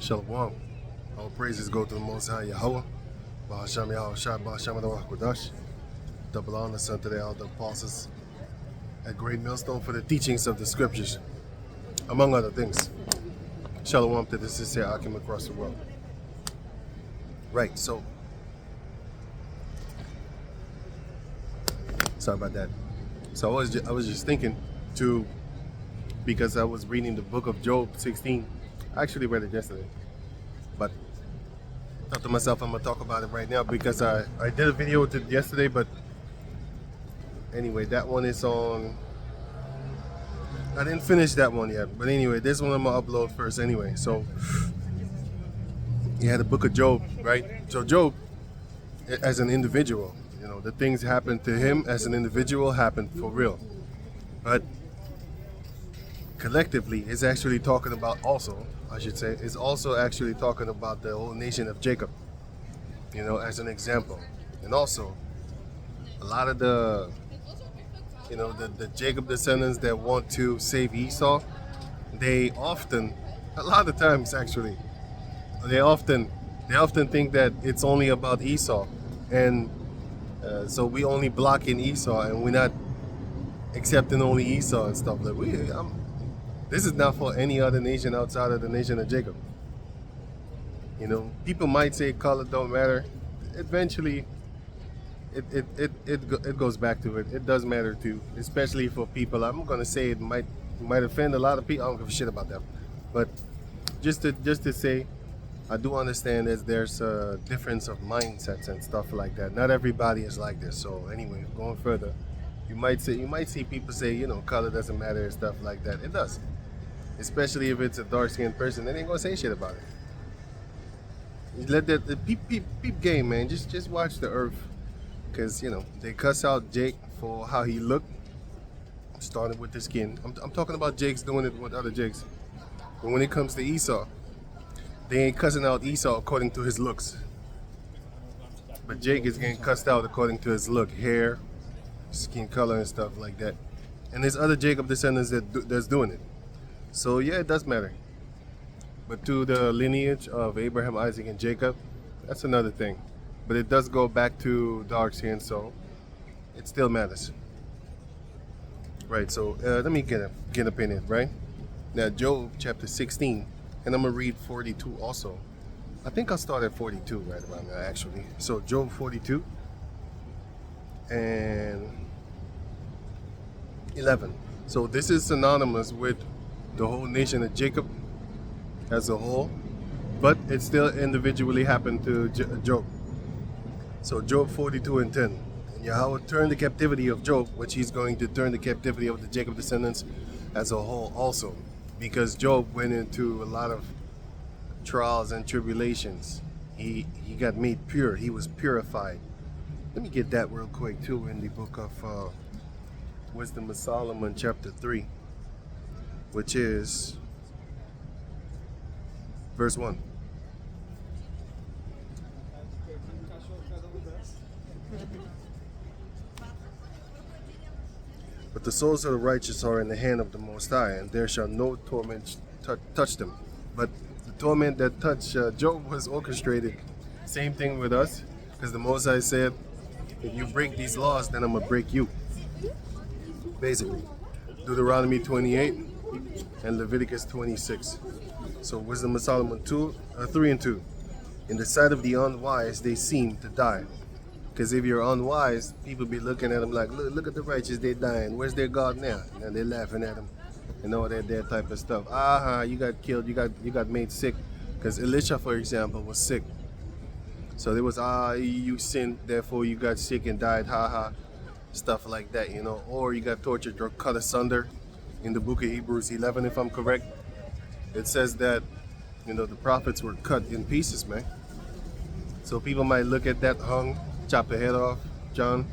Shalom. All praises go to the Most High Yahweh. Bahasham Yahushua, Bahasham Adonai Kodash. Double honor unto the elder apostles at Great Millstone for the teachings of the scriptures, among other things. Shalom to the sincere Akim across the world. Right, so sorry about that. So I was just thinking to, because I was reading the book of Job 16. I actually read it yesterday, but I thought to myself I'm gonna talk about it right now because I did a video with it yesterday, but anyway, that one is on. I didn't finish that one yet, but anyway, this one I'm gonna upload first anyway. So you had the book of Job, right? So Job, as an individual, you know, the things happened to him as an individual happened for real, but collectively is actually talking about also, I should say, is also actually talking about the whole nation of Jacob, you know, as an example. And also a lot of the, you know, the Jacob descendants that want to save Esau, they often, a lot of times actually, they often think that it's only about Esau, and so we only block in Esau and we're not accepting only Esau and stuff. Like this is not for any other nation outside of the nation of Jacob. You know, people might say color don't matter. Eventually, it goes back to it. It does matter too, especially for people. I'm gonna say it might offend a lot of people. I don't give a shit about that. But just to say, I do understand that there's a difference of mindsets and stuff like that. Not everybody is like this. So anyway, going further, you might see people say, you know, color doesn't matter and stuff like that. It does. Especially if it's a dark-skinned person, they ain't gonna say shit about it. You let the peep game, man. Just watch the earth, because you know they cuss out Jake for how he looked, starting with the skin. I'm talking about Jake's doing it with other Jakes, but when it comes to Esau, they ain't cussing out Esau according to his looks, but Jake is getting cussed out according to his look, hair, skin color, and stuff like that. And there's other Jacob descendants that's doing it. So yeah, it does matter. But to the lineage of Abraham, Isaac, and Jacob, that's another thing. But it does go back to dark skin, so it still matters. Right, so let me get up in it, right? Now, Job chapter 16, and I'm going to read 42 also. I think I'll start at 42 right around now, actually. So Job 42 and 11. So this is synonymous with the whole nation of Jacob as a whole, but it still individually happened to Job. So Job 42 and 10. And Yahweh turned the captivity of Job, which he's going to turn the captivity of the Jacob descendants as a whole also, because Job went into a lot of trials and tribulations. He got made pure. He was purified. Let me get that real quick too in the book of Wisdom of Solomon chapter 3, which is verse 1. But the souls of the righteous are in the hand of the Most High, and there shall no torment touch them. But the torment that touched Job was orchestrated. Same thing with us, because the Most High said, if you break these laws, then I'm going to break you. Basically. Deuteronomy 28 and Leviticus 26. So Wisdom of Solomon 3 and 2. In the sight of the unwise, they seem to die. Because if you're unwise, people be looking at them like, look at the righteous, they're dying. Where's their God now? And they're laughing at them and all that type of stuff. You got killed, you got made sick. Because Elisha, for example, was sick. So there was, you sinned, therefore you got sick and died, stuff like that, you know. Or you got tortured or cut asunder. In the book of Hebrews 11, if I'm correct, it says that, you know, the prophets were cut in pieces, man. So people might look at that, hung, chop the head off, John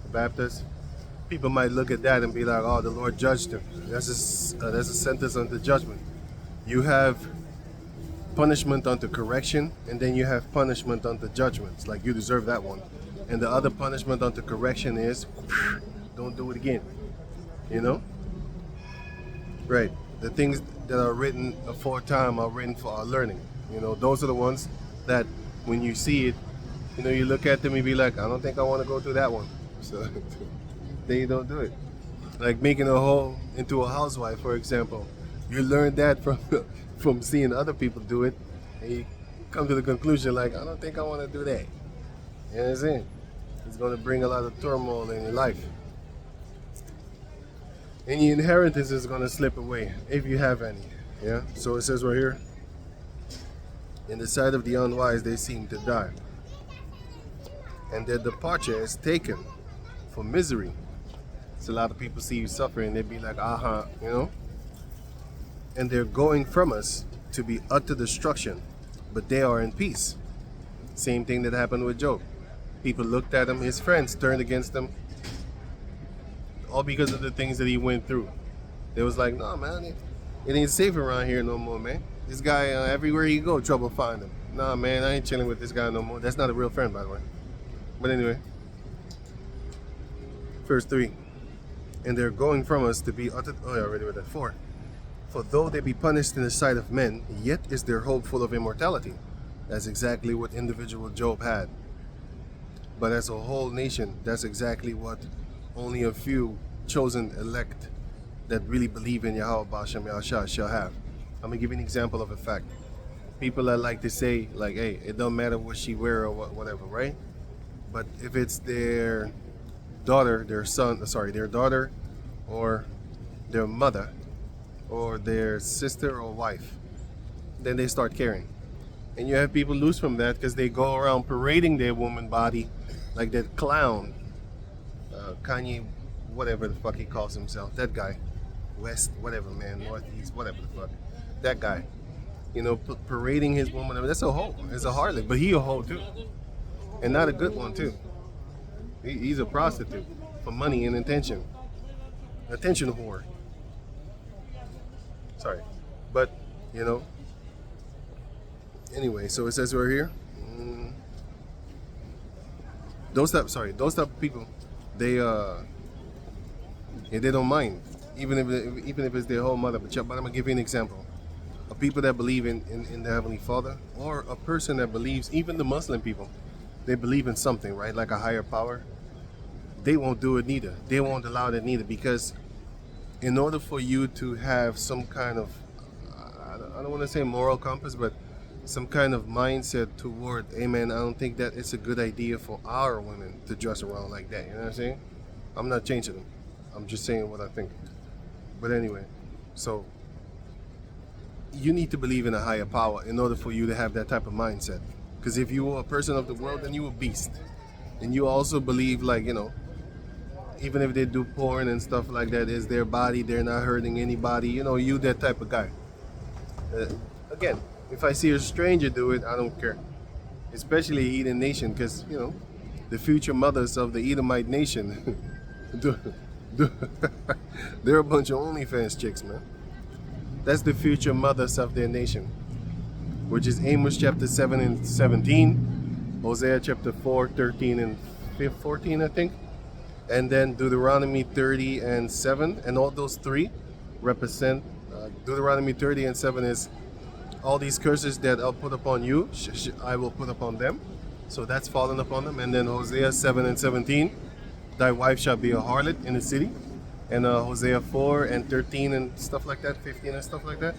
the Baptist. People might look at that and be like, oh, the Lord judged him. That's a sentence unto judgment. You have punishment unto correction, and then you have punishment unto judgments, like you deserve that one. And the other punishment unto correction is, don't do it again, you know? Right. The things that are written aforetime are written for our learning. You know, those are the ones that when you see it, you know, you look at them and be like, I don't think I want to go through that one. So then you don't do it. Like making a hoe into a housewife, for example. You learn that from from seeing other people do it, and you come to the conclusion like, I don't think I want to do that. You know what I'm saying? It's going to bring a lot of turmoil in your life. And your inheritance is going to slip away, if you have any. Yeah? So it says right here, in the sight of the unwise they seem to die, and their departure is taken for misery. So a lot of people see you suffering, they'd be like, aha, you know? And they're going from us to be utter destruction, but they are in peace. Same thing that happened with Job. People looked at him, his friends turned against him, all because of the things that he went through. They was like, no man, it ain't safe around here no more, man. This guy, everywhere you go, trouble find him. Nah man, I ain't chilling with this guy no more. That's not a real friend, by the way. But anyway, verse 3. And they're going from us to be utter, oh yeah, I already read that. 4. For though they be punished in the sight of men, yet is their hope full of immortality. That's exactly what individual Job had. But as a whole nation, that's exactly what only a few chosen elect that really believe in Yahweh Ba'ashem Yahshua shall have. I'm gonna give you an example of a fact. People that like to say like, hey, it don't matter what she wear or whatever, right? But if it's their daughter, their daughter or their mother or their sister or wife, then they start caring. And you have people lose from that because they go around parading their woman body like that clown, Kanye, whatever the fuck he calls himself, that guy, West, whatever man, Northeast, whatever the fuck, that guy, you know, parading his woman. I mean, that's a hoe, it's a harlot, but he a hoe too, and not a good one too. He's a prostitute for money and attention whore. Sorry, but you know. Anyway, so it says right here, those type of people, they don't mind, even if it's their whole mother. But I'm gonna give you an example of people that believe in the Heavenly Father, or a person that believes, even the Muslim people, they believe in something, right? Like a higher power. They won't do it neither. They won't allow that neither, because in order for you to have some kind of, I don't want to say moral compass, but some kind of mindset toward, amen, I don't think that it's a good idea for our women to dress around like that. You know what I'm saying? I'm not changing them. I'm just saying what I think. But anyway, so you need to believe in a higher power in order for you to have that type of mindset. Because if you were a person of the world, then you a beast. And you also believe, like, you know, even if they do porn and stuff like that, it's their body, they're not hurting anybody. You know, you that type of guy. Again, if I see a stranger do it, I don't care. Especially Edom nation, because, you know, the future mothers of the Edomite nation, they're a bunch of OnlyFans chicks, man. That's the future mothers of their nation, which is Amos chapter 7 and 17, Hosea chapter 4, 13 and 14, I think, and then Deuteronomy 30 and 7, and all those three represent, Deuteronomy 30 and 7 is, all these curses that I'll put upon you, I will put upon them. So that's fallen upon them. And then Hosea 7 and 17, thy wife shall be a harlot in the city. And Hosea 4 and 13 and stuff like that, 15 and stuff like that.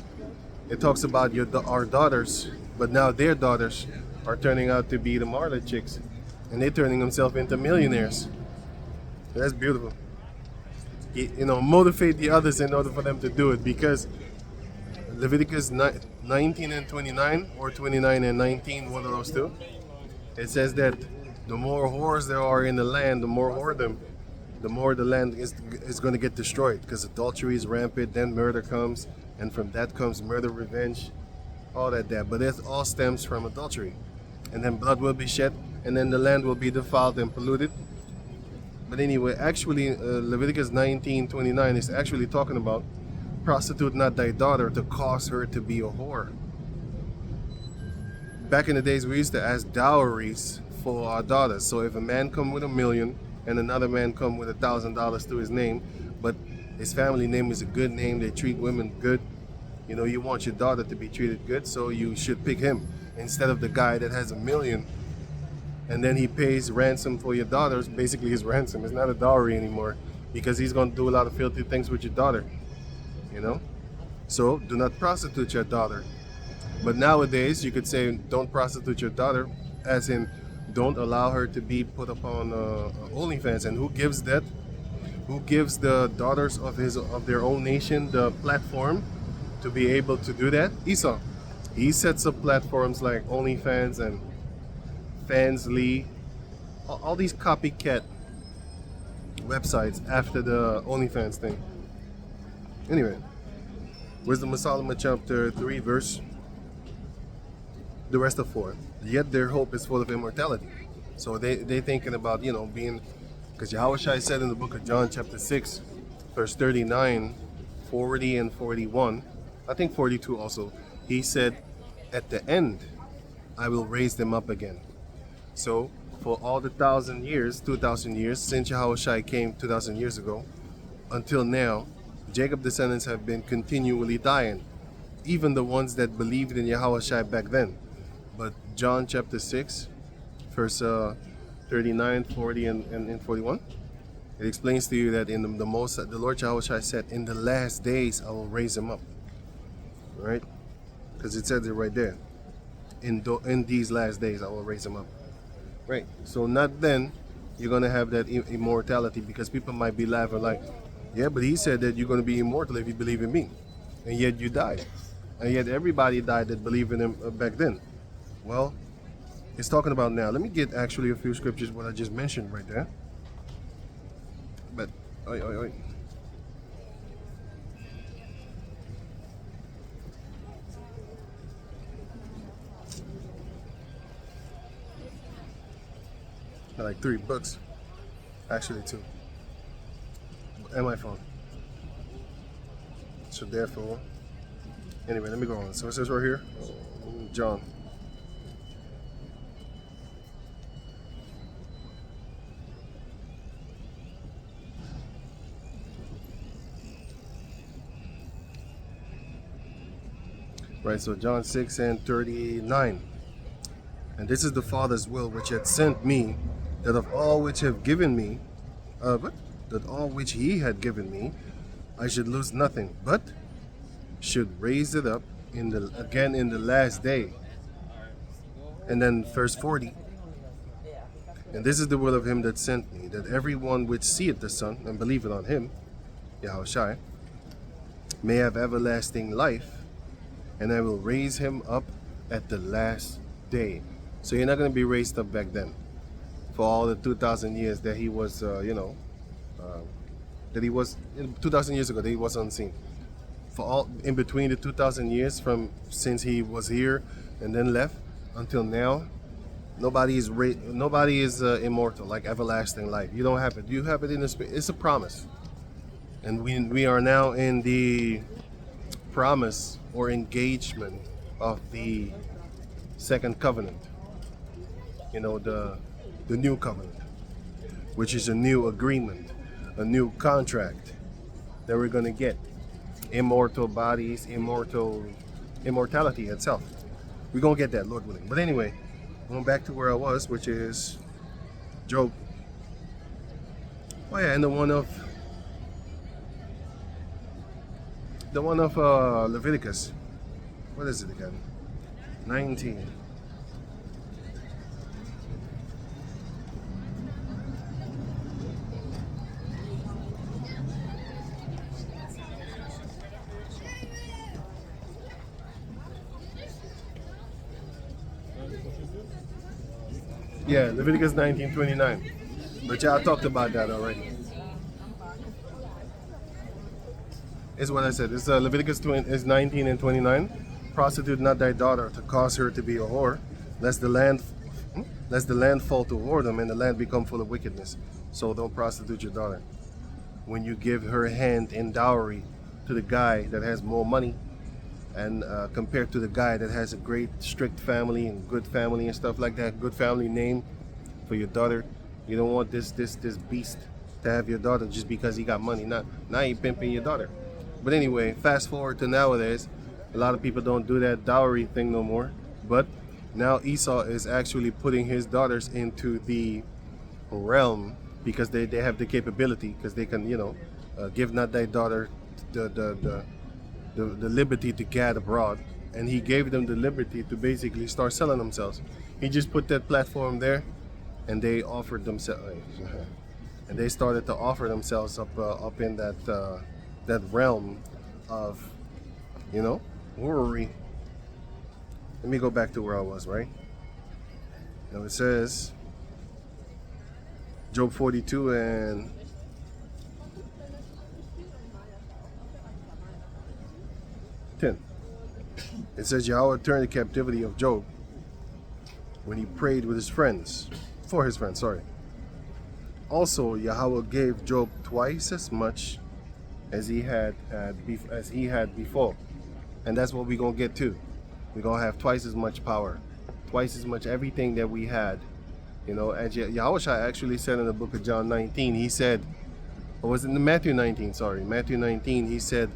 It talks about our daughters, but now their daughters are turning out to be the harlot chicks. And they're turning themselves into millionaires. That's beautiful. You know, motivate the others in order for them to do it, because Leviticus 19 and 29, or 29 and 19, one of those two. It says that the more whores there are in the land, the more whoredom, the more the land is going to get destroyed, because adultery is rampant, then murder comes, and from that comes murder, revenge, all that. But it all stems from adultery. And then blood will be shed, and then the land will be defiled and polluted. But anyway, actually, Leviticus 19:29 is actually talking about prostitute not thy daughter to cause her to be a whore. Back in the days, we used to ask dowries for our daughters. So if a man come with $1 million and another man come with $1,000 to his name, but his family name is a good name, they treat women good, You know, you want your daughter to be treated good, so you should pick him instead of the guy that has $1 million and then he pays ransom for your daughter. Basically his ransom. It's not a dowry anymore because he's going to do a lot of filthy things with your daughter, you know. So do not prostitute your daughter. But nowadays you could say don't prostitute your daughter, as in don't allow her to be put up on OnlyFans. And who gives that? Who gives the daughters of their own nation the platform to be able to do that? Esau. He sets up platforms like OnlyFans and Fansly, all these copycat websites after the OnlyFans thing. Anyway, Wisdom of Solomon chapter 3 verse the rest of 4. Yet their hope is full of immortality. So they thinking about, you know, being, because Yahushua said in the book of John chapter 6 verse 39, 40 and 41, I think 42 also, he said, at the end I will raise them up again. So for all the 1,000 years, 2,000 years since Yahushua came 2,000 years ago until now, Jacob's descendants have been continually dying, even the ones that believed in Yahushua back then. But John chapter 6 verse 39, 40 and 41, it explains to you that in the Lord Yahushua said, in the last days I will raise them up, right? Because it says it right there, in these last days I will raise them up, right? So not then you're going to have that immortality, because people might be laughing like, yeah, but he said that you're going to be immortal if you believe in me, and yet you died, and yet everybody died that believed in him back then. Well, it's talking about now. Let me get actually a few scriptures what I just mentioned right there. But oi. I like 3 books, actually 2, and my phone. So therefore, anyway, let me go on. So it says right here, John. Right, so John 6 and 39. And this is the Father's will which hath sent me, that of all which have given me, that all which he had given me, I should lose nothing, but should raise it up again in the last day. And then verse 40. And this is the will of him that sent me, that everyone which seeth the Son and believeth on him, Yahushua, may have everlasting life, and I will raise him up at the last day. So you're not going to be raised up back then for all the 2,000 years that he was, that he was 2,000 years ago that he was unseen. For all in between the 2,000 years from since he was here and then left until now, nobody is immortal, like everlasting life. You don't have it. You have it in the spirit. It's a promise, and we are now in the promise or engagement of the second covenant. You know, the new covenant, which is a new agreement, a new contract that we're going to get. Immortal bodies, immortality itself. We're going to get that, Lord willing. But anyway, going back to where I was, which is Job. Oh yeah, and the one of Leviticus. What is it again? 19. Yeah, Leviticus 19:29. But y'all talked about that already. Is what I said. It's Leviticus 19 and 29. Prostitute not thy daughter to cause her to be a whore, lest the land fall to whoredom and the land become full of wickedness. So don't prostitute your daughter. When you give her hand in dowry to the guy that has more money, and compared to the guy that has a great strict family and good family and stuff like that, good family name for your daughter, you don't want this beast to have your daughter just because he got money. Now he pimping your daughter. But anyway, fast forward to nowadays, A lot of people don't do that dowry thing no more. But now Esau is actually putting his daughters into the realm because they have the capability, because they can, give not thy daughter the liberty to gad abroad. And he gave them the liberty to basically start selling themselves. He just put that platform there, and they offered themselves, and they started to offer themselves up in that realm of, worry. Let me go back to where I was, right? Now it says, Job 42 and 10. It says, Yahweh turned the captivity of Job when he prayed with his friends, for his friends, sorry. Also, Yahweh gave Job twice as much as he had before. And that's what we're going to get to. We're going to have twice as much power, twice as much everything that we had. As Yahweh actually said in the book of John 19, he said, or was it in Matthew 19, sorry, Matthew 19, he said,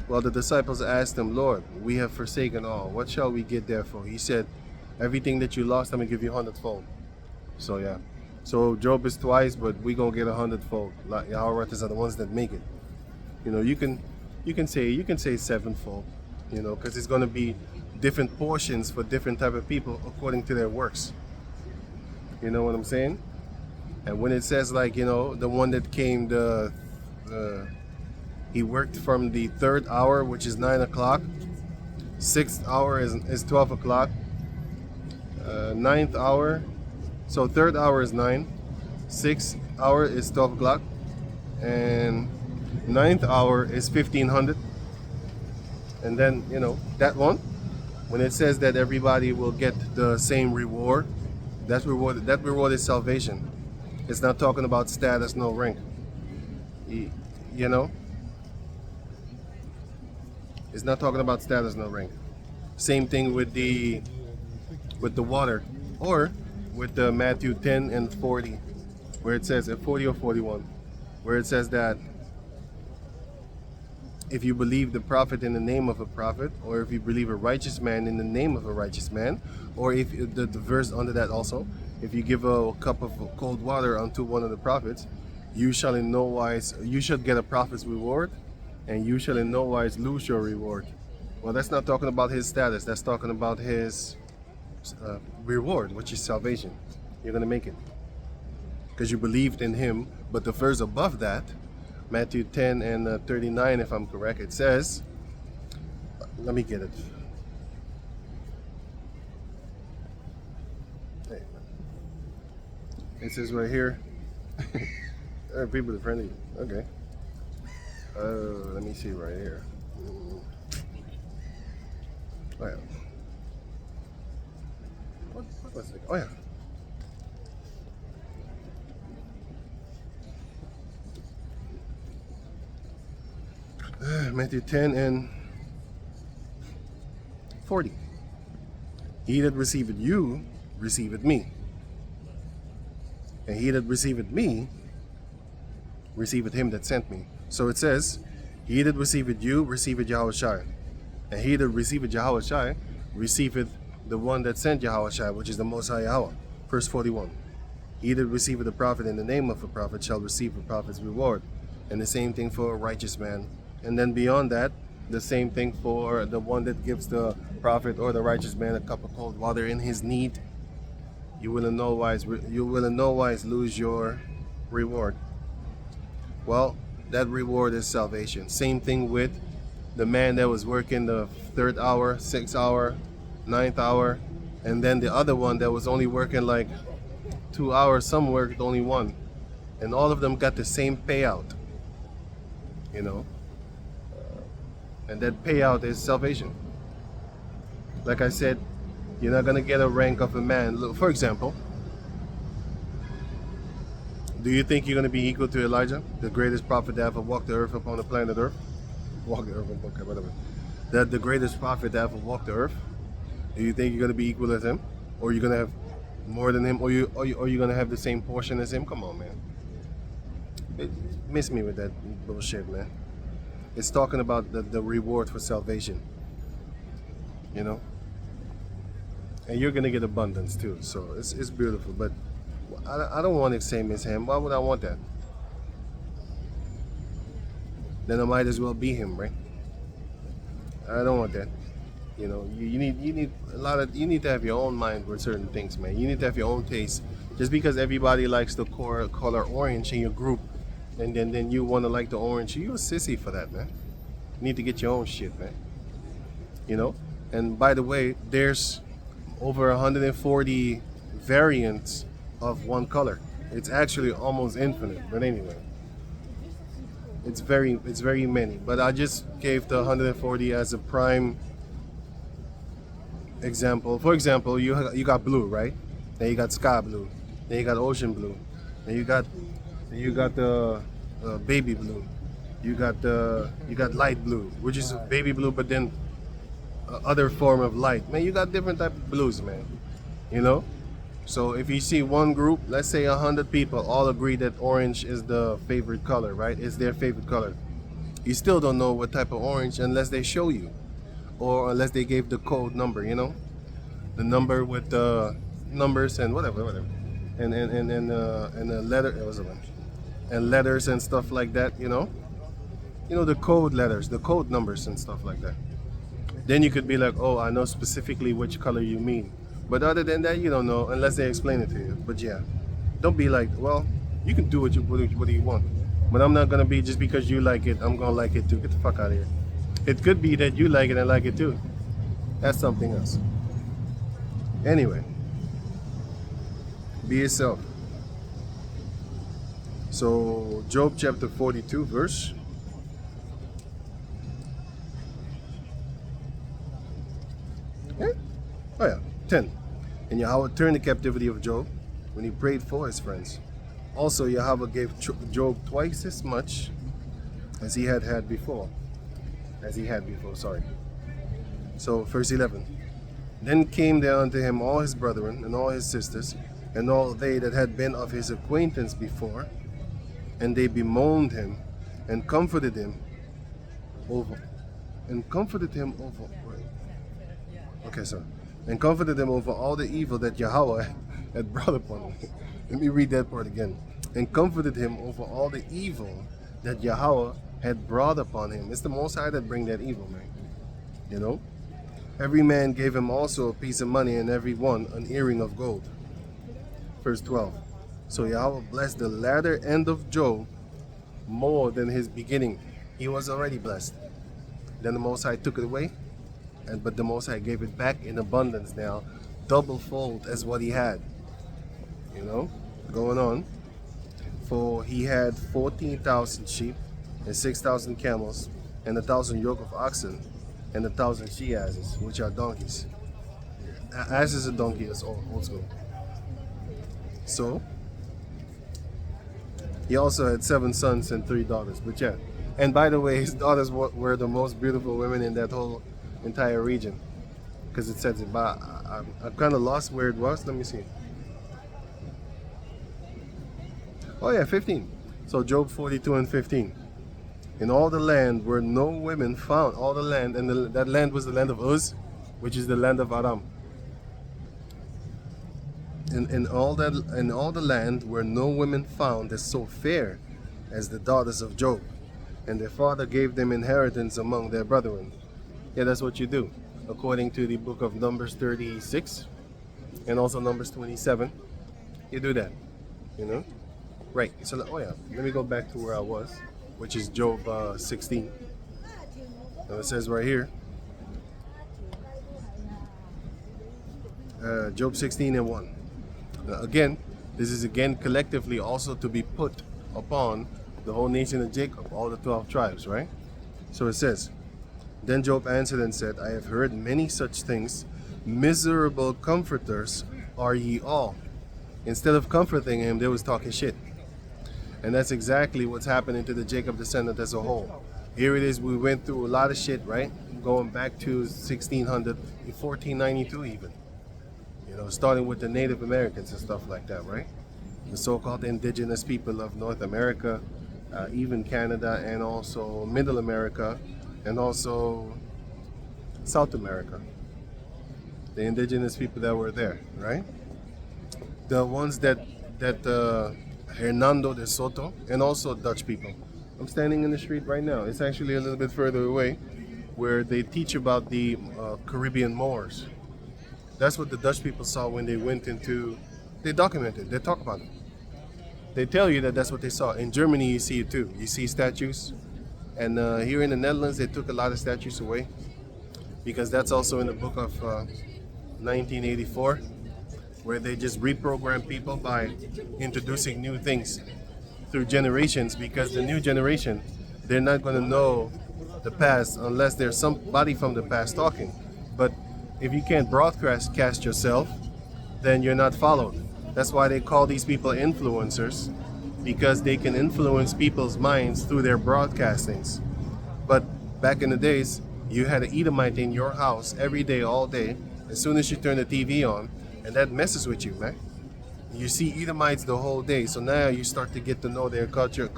well, the disciples asked him, Lord, we have forsaken all. What shall we get therefore? He said, everything that you lost, I'm going to give you 100-fold. So, yeah. So, Job is twice, but we're going to get 100-fold. Like Yahweh are the ones that make it. You can say 7-fold, because it's going to be different portions for different type of people according to their works. You know what I'm saying? And when it says, like, the one that came, he worked from the 3rd hour, which is 9 o'clock. 6th hour is 12 o'clock. 9th hour, so 3rd hour is 9. 6th hour is 12 o'clock. And 9th hour is 1500. And then, that one, when it says that everybody will get the same reward, that reward is salvation. It's not talking about status, no rank. It's not talking about status, no rank. Same thing with the water, or with the Matthew 10 and 40, where it says, at 40 or 41, where it says that if you believe the prophet in the name of a prophet, or if you believe a righteous man in the name of a righteous man, or if the verse under that also, if you give a cup of cold water unto one of the prophets, you shall get a prophet's reward, and you shall in no wise lose your reward. Well, that's not talking about his status. That's talking about his reward, which is salvation. You're going to make it because you believed in him. But the verse above that, Matthew 10 and 39, if I'm correct, it says, let me get it. Hey. It says right here, people are friendly. Okay. Let me see right here. Oh, yeah. What's it? Oh, yeah. Matthew 10 and 40. He that receiveth you, receiveth me. And he that receiveth me, receiveth him that sent me. So it says, he that receiveth you, receiveth Yahushua. And he that receiveth Yahushua, receiveth the one that sent Yahushua, which is the Most High Yahweh. Verse 41. He that receiveth a prophet in the name of a prophet shall receive a prophet's reward. And the same thing for a righteous man. And then beyond that, the same thing for the one that gives the prophet or the righteous man a cup of cold water in his need. You will in no wise lose your reward. Well, that reward is salvation. Same thing with the man that was working the 3rd hour, 6th hour, 9th hour, and then the other one that was only working like 2 hours, some worked only 1. And all of them got the same payout, and that payout is salvation. Like I said, you're not going to get a rank of a man. Look, for example, do you think you're going to be equal to Elijah, the greatest prophet that ever walked the earth upon the planet Earth? Walk the earth, okay, whatever. That the greatest prophet that ever walked the earth. Do you think you're going to be equal as him? Or you're going to have more than him? Or you're going to have the same portion as him? Come on, man. Miss me with that bullshit, man. It's talking about the reward for salvation. you know, and you're gonna get abundance too. So it's beautiful. But I don't want it same as him. Why would I want that? Then I might as well be him, right? I don't want that. You know, you need you need to have your own mind with certain things, man. You need to have your own taste. Just because everybody likes the color orange in your group, and then you want to like the orange, you a sissy for that, man. You need to get your own shit, man. You know. And by the way, there's over 140 variants of one color. It's actually almost infinite. But anyway, it's very many. But I just gave the 140 as a prime example. For example, you got blue, right? Then you got sky blue. Then you got ocean blue. Then you got the baby blue. You got light blue, which is baby blue, but then other form of light. Man, you got different type of blues, man. You know. So if you see one group, let's say 100 people all agree that orange is the favorite color, right? It's their favorite color. You still don't know what type of orange unless they show you, or unless they gave the code number. You know, the number with the numbers and whatever, and the letter. It was a bunch. And letters and stuff like that. You know, the code letters, the code numbers and stuff like that. Then you could be like, oh, I know specifically which color you mean. But other than that, you don't know unless they explain it to you. But yeah, don't be like, well, you can do what you want. But I'm not gonna be just because you like it, I'm gonna like it too. Get the fuck out of here. It could be that you like it and like it too. That's something else. Anyway, be yourself. So Job chapter 42 verse. Yeah? Oh yeah, 10. And Yahweh turned the captivity of Job when he prayed for his friends. Also Yahweh gave Job twice as much as he had before. Sorry. So verse 11. Then came there unto him all his brethren and all his sisters and all they that had been of his acquaintance before, and they bemoaned him and comforted him over. Okay, sorry. And comforted him over all the evil that Yahweh had brought upon him. Let me read that part again. And comforted him over all the evil that Yahweh had brought upon him. It's the Most High that bring that evil, man. You know? Every man gave him also a piece of money, and every one an earring of gold. Verse 12. So Yahweh blessed the latter end of Job more than his beginning. He was already blessed. Then the Most High took it away. But the Most High gave it back in abundance now, double fold as what he had. You know, going on. For he had 14,000 sheep, and 6,000 camels, and 1,000 yoke of oxen, and 1,000 she-asses, which are donkeys. Ass is a donkey, that's old school. So, he also had 7 sons and 3 daughters. But yeah, and by the way, his daughters were the most beautiful women in that whole entire region, because it says it, but I kind of lost where it was. Let me see. Oh yeah, 15. So Job 42 and 15. In all the land were no women found. All the land, and that land was the land of Uz, which is the land of Aram. In all the land were no women found as so fair as the daughters of Job, and their father gave them inheritance among their brethren. Yeah, that's what you do, according to the book of Numbers 36 and also Numbers 27. You do that, you know? Right. So, oh yeah, let me go back to where I was, which is Job 16. Now it says right here, Job 16 and 1. Now again, this is again collectively also to be put upon the whole nation of Jacob, all the 12 tribes, right? So it says, then Job answered and said, I have heard many such things. Miserable comforters are ye all. Instead of comforting him, they was talking shit. And that's exactly what's happening to the Jacob descendant as a whole. Here it is, we went through a lot of shit, right? Going back to 1600, 1492 even. You know, starting with the Native Americans and stuff like that, right? The so-called indigenous people of North America, even Canada, and also Middle America, and also South America. the indigenous people that were there, right? The ones that Hernando de Soto, and also Dutch people. I'm standing in the street right now. It's actually a little bit further away, where they teach about the Caribbean Moors. That's what the Dutch people saw when they went into. They documented. They talk about it. They tell you that that's what they saw. In Germany, you see it too. You see statues, and here in the Netherlands, they took a lot of statues away, because that's also in the book of 1984, where they just reprogram people by introducing new things through generations, because the new generation, they're not going to know the past unless there's somebody from the past talking. But if you can't broadcast yourself, then you're not followed. That's why they call these people influencers, because they can influence people's minds through their broadcastings. But back in the days, you had an Edomite in your house every day, all day, as soon as you turn the TV on, and that messes with you, man. You see Edomites the whole day, so now you start to get to know their culture,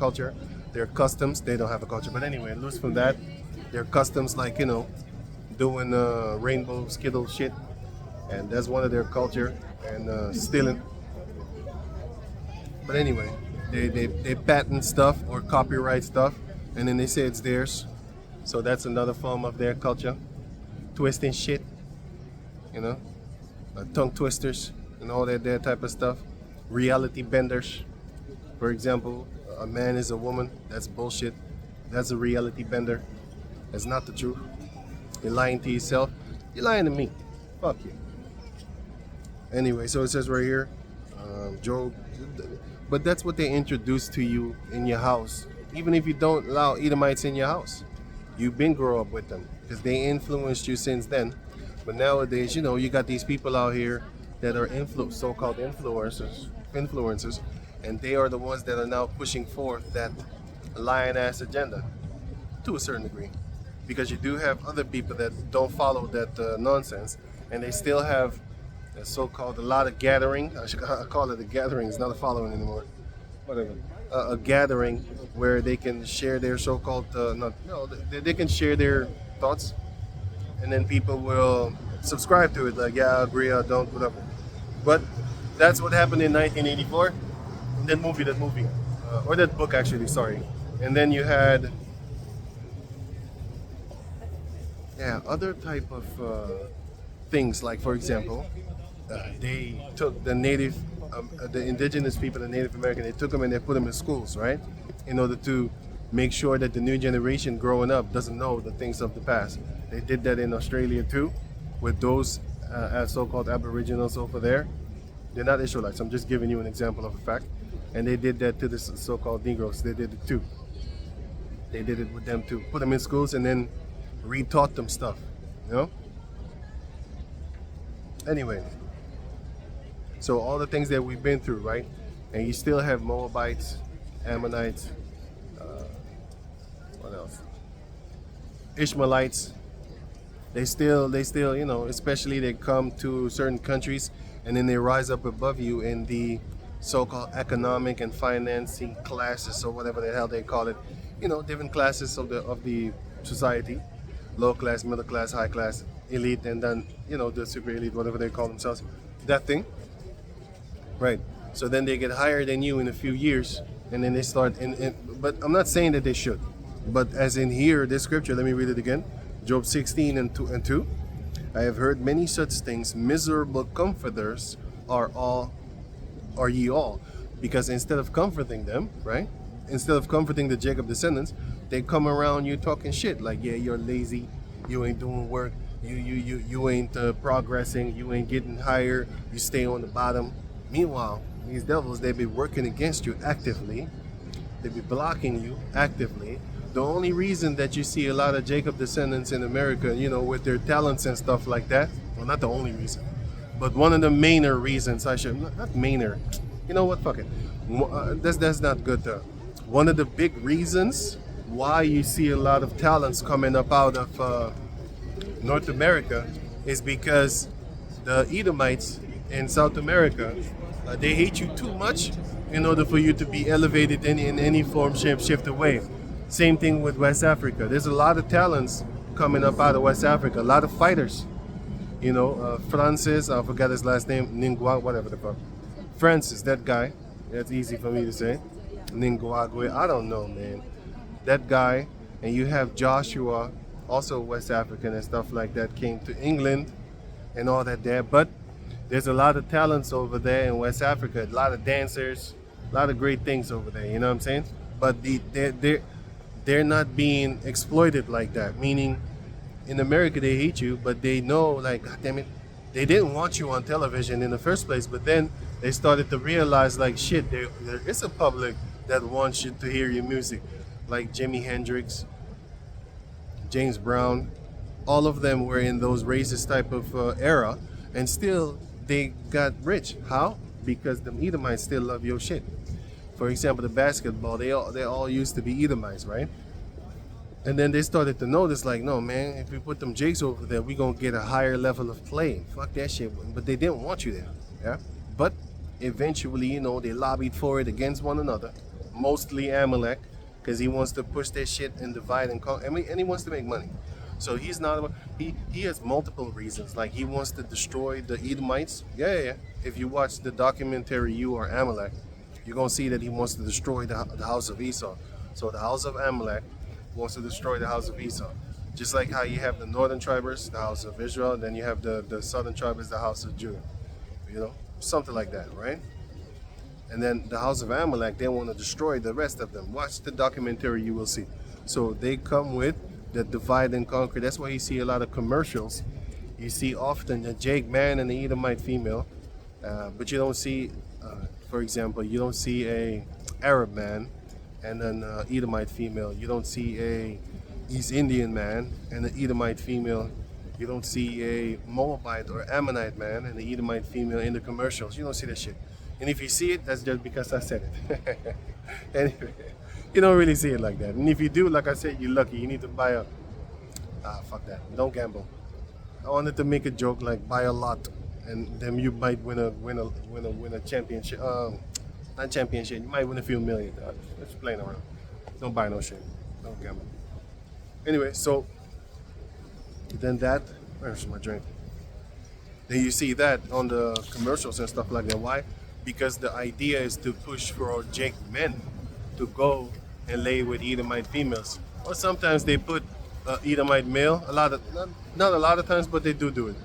their customs. They don't have a culture, but anyway, loose from that, their customs, like, you know, doing rainbow skittle shit, and that's one of their culture, and stealing. But anyway, they patent stuff or copyright stuff, and then they say it's theirs. So that's another form of their culture, twisting shit, you know, tongue twisters and all that type of stuff. Reality benders, for example, a man is a woman. That's bullshit. That's a reality bender. That's not the truth. You're lying to yourself. You're lying to me. Fuck you. Anyway, so it says right here, Job. But that's what they introduce to you in your house. Even if you don't allow Edomites in your house, you've been grow up with them, because they influenced you since then. But nowadays, you know, you got these people out here that are so-called influencers, and they are the ones that are now pushing forth that lion-ass agenda to a certain degree, because you do have other people that don't follow that nonsense, and they still have a so-called a lot of gathering. I call it a gathering. It's not a following anymore. Whatever. A gathering where they can share their so-called they can share their thoughts, and then people will subscribe to it, like, yeah, I agree, I don't, whatever. But that's what happened in 1984. That movie, or that book, actually, sorry. And then you had, other type of things, like, for example, they took the the indigenous people, the Native American, they took them and they put them in schools, right? In order to make sure that the new generation growing up doesn't know the things of the past. They did that in Australia too, with those so-called Aboriginals over there. They're not Israelites. I'm just giving you an example of a fact. And they did that to the so-called Negroes. They did it too. They did it with them too. Put them in schools and then re-taught them stuff, you know? Anyway, so all the things that we've been through, right? And you still have Moabites, Ammonites, what else? Ishmaelites. They still, you know, especially they come to certain countries and then they rise up above you in the so-called economic and financing classes, or whatever the hell they call it. You know, different classes of the society, low class, middle class, high class, elite, and then, you know, the super elite, whatever they call themselves, that thing, right? So then they get higher than you in a few years, and then they start but I'm not saying that they should, but as in here, this scripture, let me read it again. Job 16 and 2. I have heard many such things. Miserable comforters are ye all. Because instead of comforting them, right? Instead of comforting the Jacob descendants, they come around you talking shit. Like, yeah, you're lazy. You ain't doing work. You ain't progressing. You ain't getting higher. You stay on the bottom. Meanwhile, these devils, they be working against you actively. They be blocking you actively. The only reason that you see a lot of Jacob descendants in America, you know, with their talents and stuff like that, well, not the only reason, but one of the mainer reasons, not mainer, you know what, fuck it, that's not good though. One of the big reasons why you see a lot of talents coming up out of North America is because the Edomites in South America, they hate you too much in order for you to be elevated in any form, shape, shift, or way. Same thing with West Africa. There's a lot of talents coming up out of West Africa, a lot of fighters. You know, Francis, I forgot his last name, Ningua, whatever the fuck. Francis, that guy. That's easy for me to say. Ninguagwe, I don't know, man. That guy, and you have Joshua, also West African and stuff like that, came to England and all that there. But there's a lot of talents over there in West Africa, a lot of dancers, a lot of great things over there, you know what I'm saying? But they're not being exploited like that, meaning in America they hate you, but they know, like, God damn it, they didn't want you on television in the first place, but then they started to realize, like, shit, there is a public that wants you to hear your music, like Jimi Hendrix, James Brown, all of them were in those racist type of era, and still they got rich. How? Because the Edomites still love your shit. For example, the basketball, they all used to be Edomites, right? And then they started to notice, like, no, man, if we put them Jakes over there, we gonna get a higher level of play. Fuck that shit. But they didn't want you there, yeah? But eventually, you know, they lobbied for it against one another. Mostly Amalek, because he wants to push that shit and divide and conquer, and he wants to make money. So he's not, he has multiple reasons. Like, he wants to destroy the Edomites. Yeah. If you watch the documentary You Are Amalek, you're gonna see that he wants to destroy the house of Esau. So the house of Amalek wants to destroy the house of Esau. Just like how you have the northern tribers, the house of Israel, then you have the southern tribers, the house of Judah. You know, something like that, right? And then the house of Amalek, they want to destroy the rest of them. Watch the documentary, you will see. So they come with the divide and conquer. That's why you see a lot of commercials. You see often a Jake man and the Edomite female, but you don't see, for example, you don't see a Arab man and an Edomite female. You don't see a East Indian man and an Edomite female. You don't see a Moabite or Ammonite man and an Edomite female in the commercials. You don't see that shit. And if you see it, that's just because I said it. Anyway, you don't really see it like that. And if you do, like I said, you're lucky. You need to buy a... fuck that. Don't gamble. I wanted to make a joke like buy a lot, and then you might win a championship. Not championship. You might win a few million. Just playing around. Don't buy no shit. Don't gamble. Anyway, so then that. Where's my drink? Then you see that on the commercials and stuff like that. Why? Because the idea is to push for Jake men to go and lay with Edomite females. Or sometimes they put Edomite male. Not a lot of times, but they do it.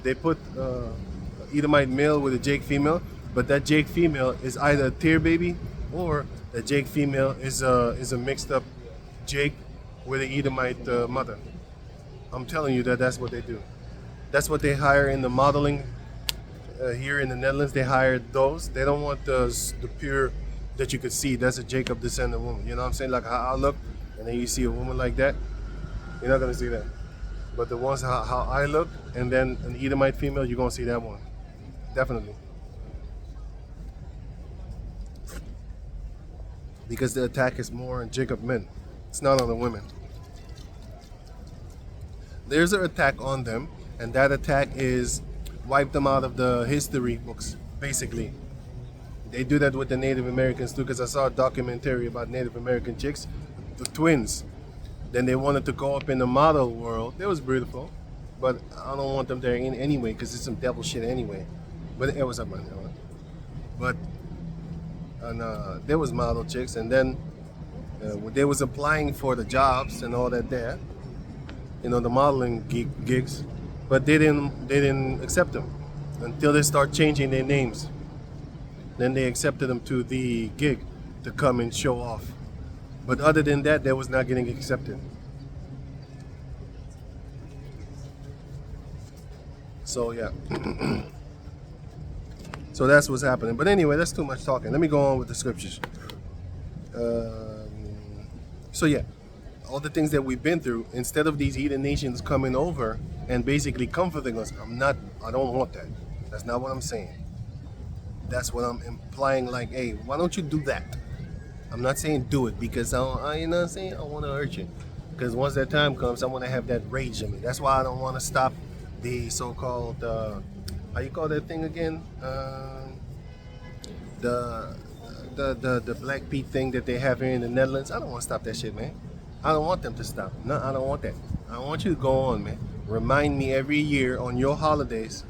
They put Edomite male with a Jake female, but that Jake female is either a tear baby or the Jake female is a mixed up Jake with an Edomite mother. I'm telling you that's what they do. That's what they hire in the modeling here in the Netherlands. They hire those. They don't want the pure that you could see. That's a Jacob descendant woman. You know what I'm saying? Like how I look, and then you see a woman like that, you're not gonna see that. But the ones how I look, and then an Edomite female, you're gonna see that one. Definitely. Because the attack is more on Jacob men. It's not on the women. There's an attack on them, and that attack is wipe them out of the history books, basically. They do that with the Native Americans too, because I saw a documentary about Native American chicks, the twins. Then they wanted to go up in the model world. It was beautiful, but I don't want them there anyway, because it's some devil shit anyway. But it was up my name. But there was model chicks, and then they was applying for the jobs and all that there, you know, the modeling gigs, but they didn't accept them until they start changing their names. Then they accepted them to the gig to come and show off. But other than that, they was not getting accepted. So yeah. So that's what's happening. But anyway, that's too much talking. Let me go on with the scriptures. So yeah, all the things that we've been through, instead of these heathen nations coming over and basically comforting us, I don't want that. That's not what I'm saying. That's what I'm implying, like, hey, why don't you do that? I'm not saying do it because you know what I'm saying? I want to hurt you. Because once that time comes, I want to have that rage in me. That's why I don't want to stop the so-called, how you call that thing again? The Black Pete thing that they have here in the Netherlands. I don't want to stop that shit, man. I don't want them to stop. No, I don't want that. I want you to go on, man. remind me every year on your holidays.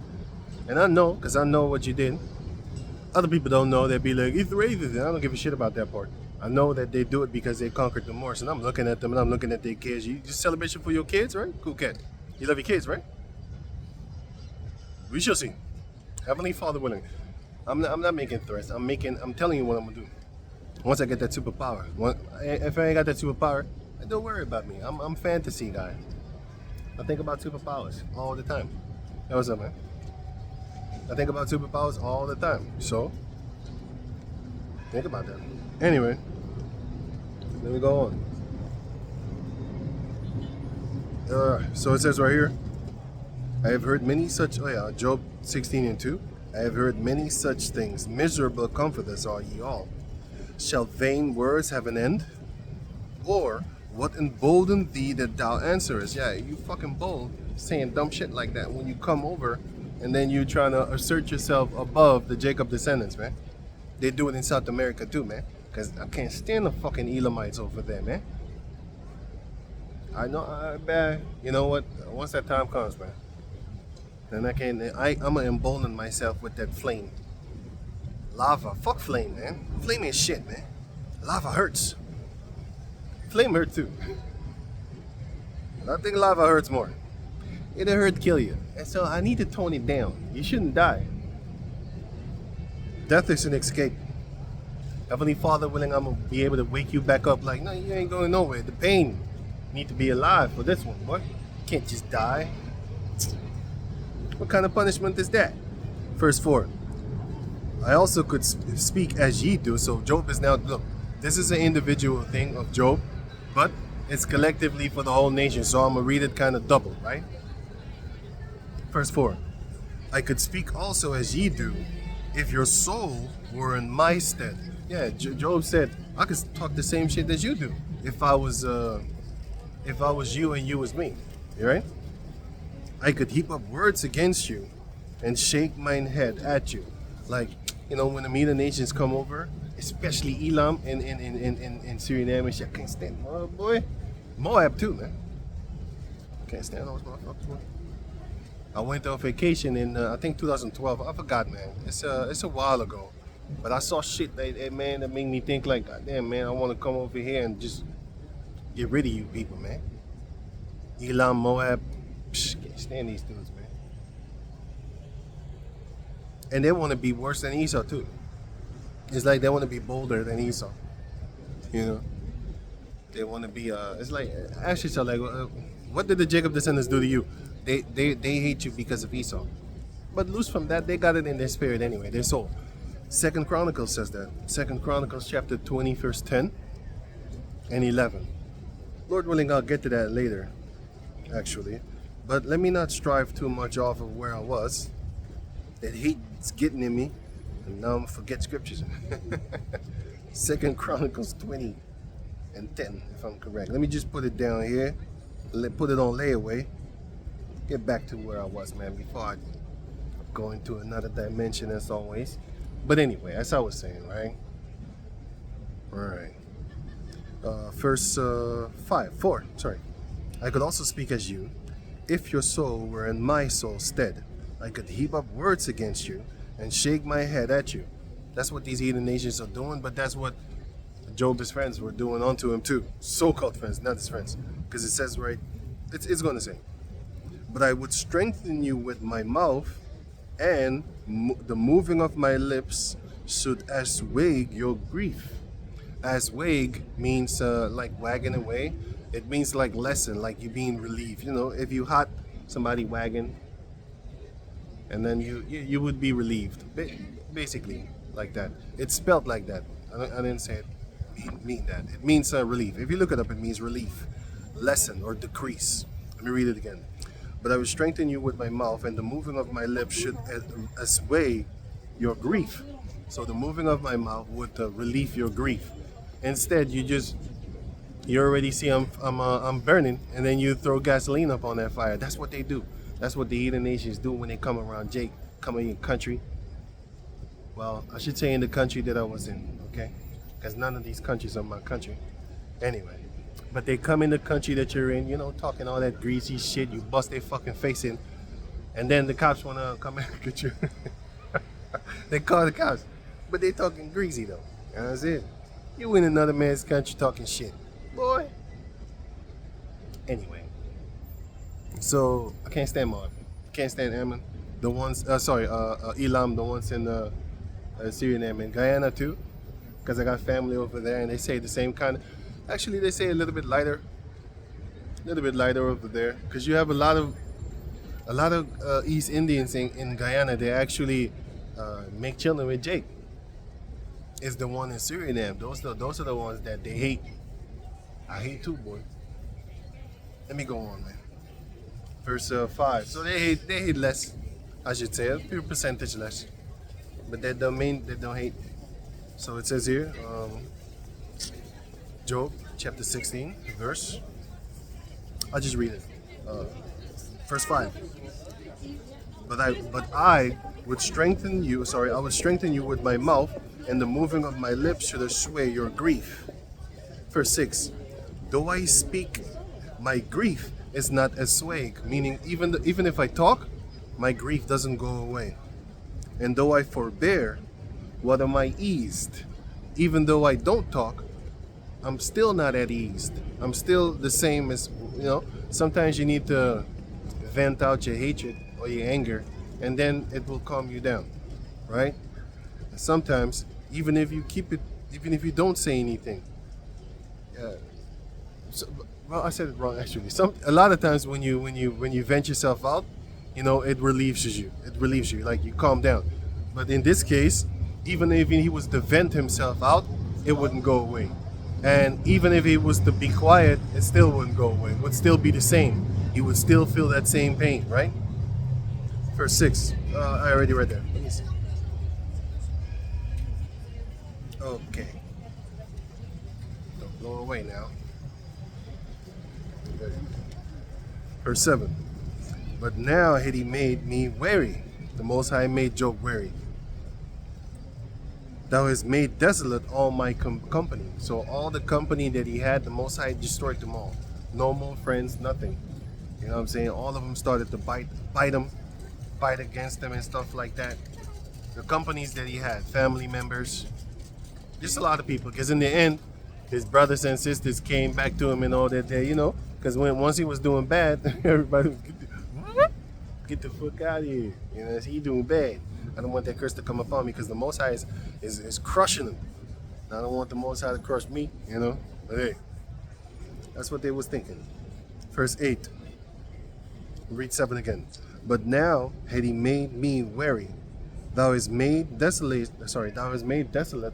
And I know, because I know what you did. Other people don't know. They'd be like, it's racist. And I don't give a shit about that part. I know that they do it because they conquered the Moors. And I'm looking at them and I'm looking at their kids. You just celebration for your kids, right? Cool cat. You love your kids, right? We shall see. Heavenly Father willing. I'm not making threats. I'm telling you what I'm gonna do. Once I get that superpower. If I ain't got that superpower, don't worry about me. I'm fantasy guy. I think about superpowers all the time. Hey, what's up, man? I think about superpowers all the time. So think about that. Anyway, let me go on. So it says right here, I have heard many such, Job 16:2. I have heard many such things. Miserable comforters are ye all. Shall vain words have an end? Or what emboldened thee that thou answerest? Yeah, you fucking bold saying dumb shit like that when you come over and then you trying to assert yourself above the Jacob descendants, man. They do it in South America too, man. Because I can't stand the fucking Elamites over there, man. I know, you know what? Once that time comes, man, then I'm gonna embolden myself with that flame. Lava, fuck flame, man. Flame is shit, man. Lava hurts. Flame hurt too. I think lava hurts more. It'll hurt kill you. And so I need to tone it down. You shouldn't die. Death is an escape. Heavenly Father willing, I'm gonna be able to wake you back up like, no, you ain't going nowhere. The pain. You need to be alive for this one, boy. You can't just die. What kind of punishment is that? Verse 4. I also could speak as ye do. So Job is now, look, this is an individual thing of Job, but it's collectively for the whole nation. So I'm going to read it kind of double, right? Verse 4. I could speak also as ye do, if your soul were in my stead. Yeah, Job said, I could talk the same shit as you do if I was you and you was me. You right? I could heap up words against you and shake mine head at you. Like, you know, when the Medo nations come over, especially Elam in Suriname, I can't stand, oh boy. Moab too, man. Can't stand those motherfuckers, man. I went on vacation in, I think 2012. I forgot, man. It's a while ago. But I saw shit that man, that made me think like, God damn, man, I want to come over here and just get rid of you people, man. Elam, Moab, can't stand these dudes, man. And they want to be worse than Esau too. It's like they want to be bolder than Esau. You know, they want to be. It's like actually, so like, what did the Jacob descendants do to you? They hate you because of Esau. But loose from that, they got it in their spirit anyway. Their soul. Second Chronicles says that. Second Chronicles chapter 20, verse 10 and 11. Lord willing, I'll get to that later, actually. But let me not strive too much off of where I was. That hate's getting in me, and now I'm forget scriptures. Second Chronicles 20 and 10, if I'm correct. Let me just put it down here. Put it on layaway. Get back to where I was, man, before I go into another dimension as always. But anyway, as I was saying, right? All right. Verse 4. Sorry. I could also speak as you, if your soul were in my soul's stead. I could heap up words against you and shake my head at you. That's what these heathen nations are doing, but that's what Job's friends were doing unto him too. So-called friends, not his friends. Because it says, right, it's going to say, but I would strengthen you with my mouth, and the moving of my lips should assuage your grief. Assuage means like wagging away. It means like lessen, like you being relieved. You know, if you hot somebody wagging, and then you would be relieved. Basically, like that. It's spelled like that. I didn't say it mean that. It means relief. If you look it up, it means relief, lessen, or decrease. Let me read it again. But I will strengthen you with my mouth, and the moving of my lips should assuage your grief. So the moving of my mouth would relieve your grief. Instead, you already see I'm burning, and then you throw gasoline up on that fire. That's what they do. That's what the heathen nations do when they come around Jake, come in your country. Well, I should say in the country that I was in, okay? Because none of these countries are my country. Anyway, but they come in the country that you're in, talking all that greasy shit, you bust their fucking face in, and then the cops want to come and get you. They call the cops, but they talking greasy though. That's it. You in another man's country talking shit, boy. Anyway, so I can't stand Moab. Can't stand Ammon. The ones, Elam, the ones in Syrian and Guyana too, because I got family over there, and they say the same kind of. Actually, they say a little bit lighter over there, because you have a lot of East Indians in Guyana. They actually make children with Jake. Is the one in Suriname. Those are the ones that they hate. I hate too, boy. Let me go on, man. Verse 5. So they hate less, I should say, a few percentage less, but that don't mean they don't hate. So it says here, Job chapter 16, verse. I'll just read it. Verse 5. But I would strengthen you. Sorry, I would strengthen you with my mouth, and the moving of my lips should assuage your grief. Verse 6. Though I speak, my grief is not assuaged. Meaning, even if I talk, my grief doesn't go away. And though I forbear, what am I eased? Even though I don't talk, I'm still not at ease. I'm still the same as, sometimes you need to vent out your hatred or your anger, and then it will calm you down, right? And sometimes, even if you don't say anything, well, I said it wrong actually. A lot of times when you vent yourself out, it relieves you. Like you calm down. But in this case, even if he was to vent himself out, it wouldn't go away. And even if he was to be quiet, it still wouldn't go away. It would still be the same. He would still feel that same pain, right? Verse 6. I already read that. Let me see. Okay. Don't blow away now. Verse 7. But now had he made me weary. The Most High made Job weary. Thou hast made desolate all my company. So all the company that he had, the Most High destroyed them all. No more friends, nothing. You know what I'm saying? All of them started to bite him, fight against him and stuff like that. The companies that he had, family members, just a lot of people. Because in the end, his brothers and sisters came back to him and all that day, because once he was doing bad, everybody was get the fuck out of here. He doing bad. I don't want that curse to come upon me, because the Most High is crushing him. I don't want the Most High to crush me, But hey, that's what they was thinking. Verse 8. Read 7 again. But now had he made me weary. Thou hast made desolate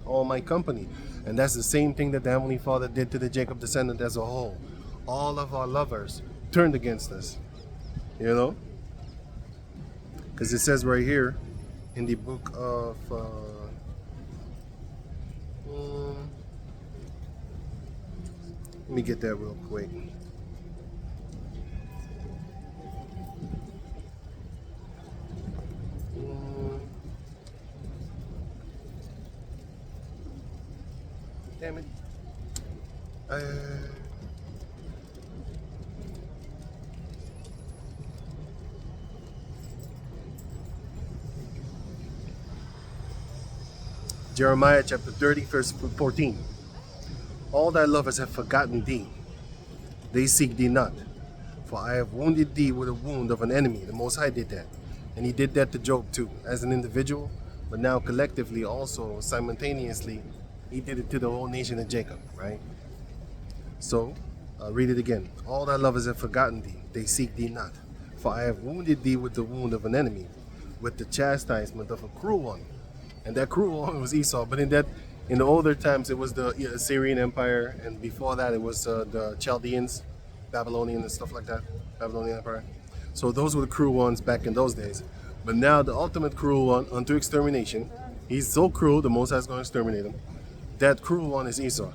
all my company. And that's the same thing that the Heavenly Father did to the Jacob descendant as a whole. All of our lovers turned against us. Because it says right here in the book of let me get that real quick. Damn it. Jeremiah chapter 30, verse 14. All thy lovers have forgotten thee. They seek thee not. For I have wounded thee with a wound of an enemy. The Most High did that. And he did that to Job too, as an individual, but now collectively also, simultaneously, he did it to the whole nation of Jacob, right? So, read it again. All thy lovers have forgotten thee. They seek thee not. For I have wounded thee with the wound of an enemy, with the chastisement of a cruel one. And that cruel one was Esau. But in the older times, it was the Assyrian Empire, and before that, it was the Chaldeans, Babylonian and stuff like that, Babylonian Empire. So those were the cruel ones back in those days. But now the ultimate cruel one unto extermination, he's so cruel, the Most High is going to exterminate him. That cruel one is Esau.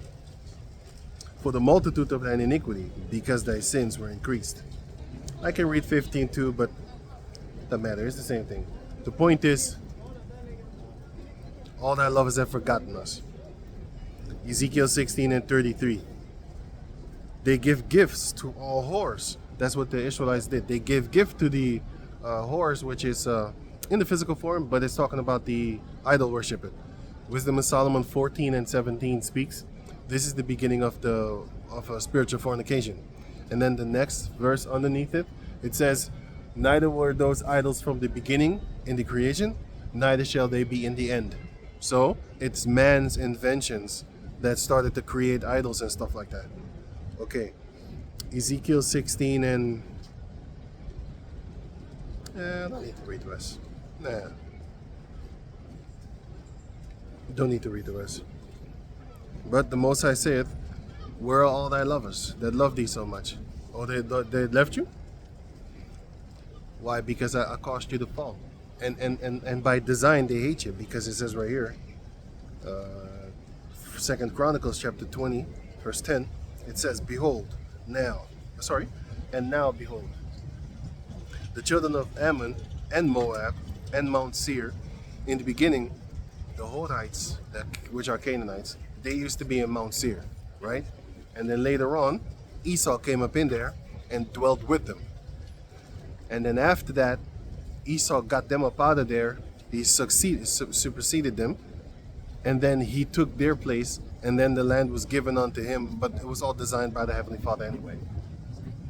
For the multitude of thine iniquity, because thy sins were increased. I can read 15 too, but it doesn't matter, it's the same thing. The point is, all thy lovers have forgotten us. Ezekiel 16 and 33. They give gifts to all whores. That's what the Israelites did. They gave gift to the whores, which is in the physical form, but it's talking about the idol worship. Wisdom of Solomon 14 and 17 speaks. This is the beginning of a spiritual fornication. And then the next verse underneath it, it says, neither were those idols from the beginning in the creation, neither shall they be in the end. So it's man's inventions that started to create idols and stuff like that. Okay, Ezekiel 16 and... I don't need to read the rest. Nah. Don't need to read the rest. But the Most High saith, where are all thy lovers that love thee so much? Oh, they left you? Why? Because I caused you to fall. And by design they hate you, because it says right here, 2 Chronicles chapter 20, verse 10, it says, and now behold, the children of Ammon and Moab and Mount Seir, in the beginning, the Horites, which are Canaanites, they used to be in Mount Seir, right? And then later on, Esau came up in there and dwelt with them. And then after that, Esau got them up out of there. He superseded them. And then he took their place. And then the land was given unto him. But it was all designed by the Heavenly Father anyway.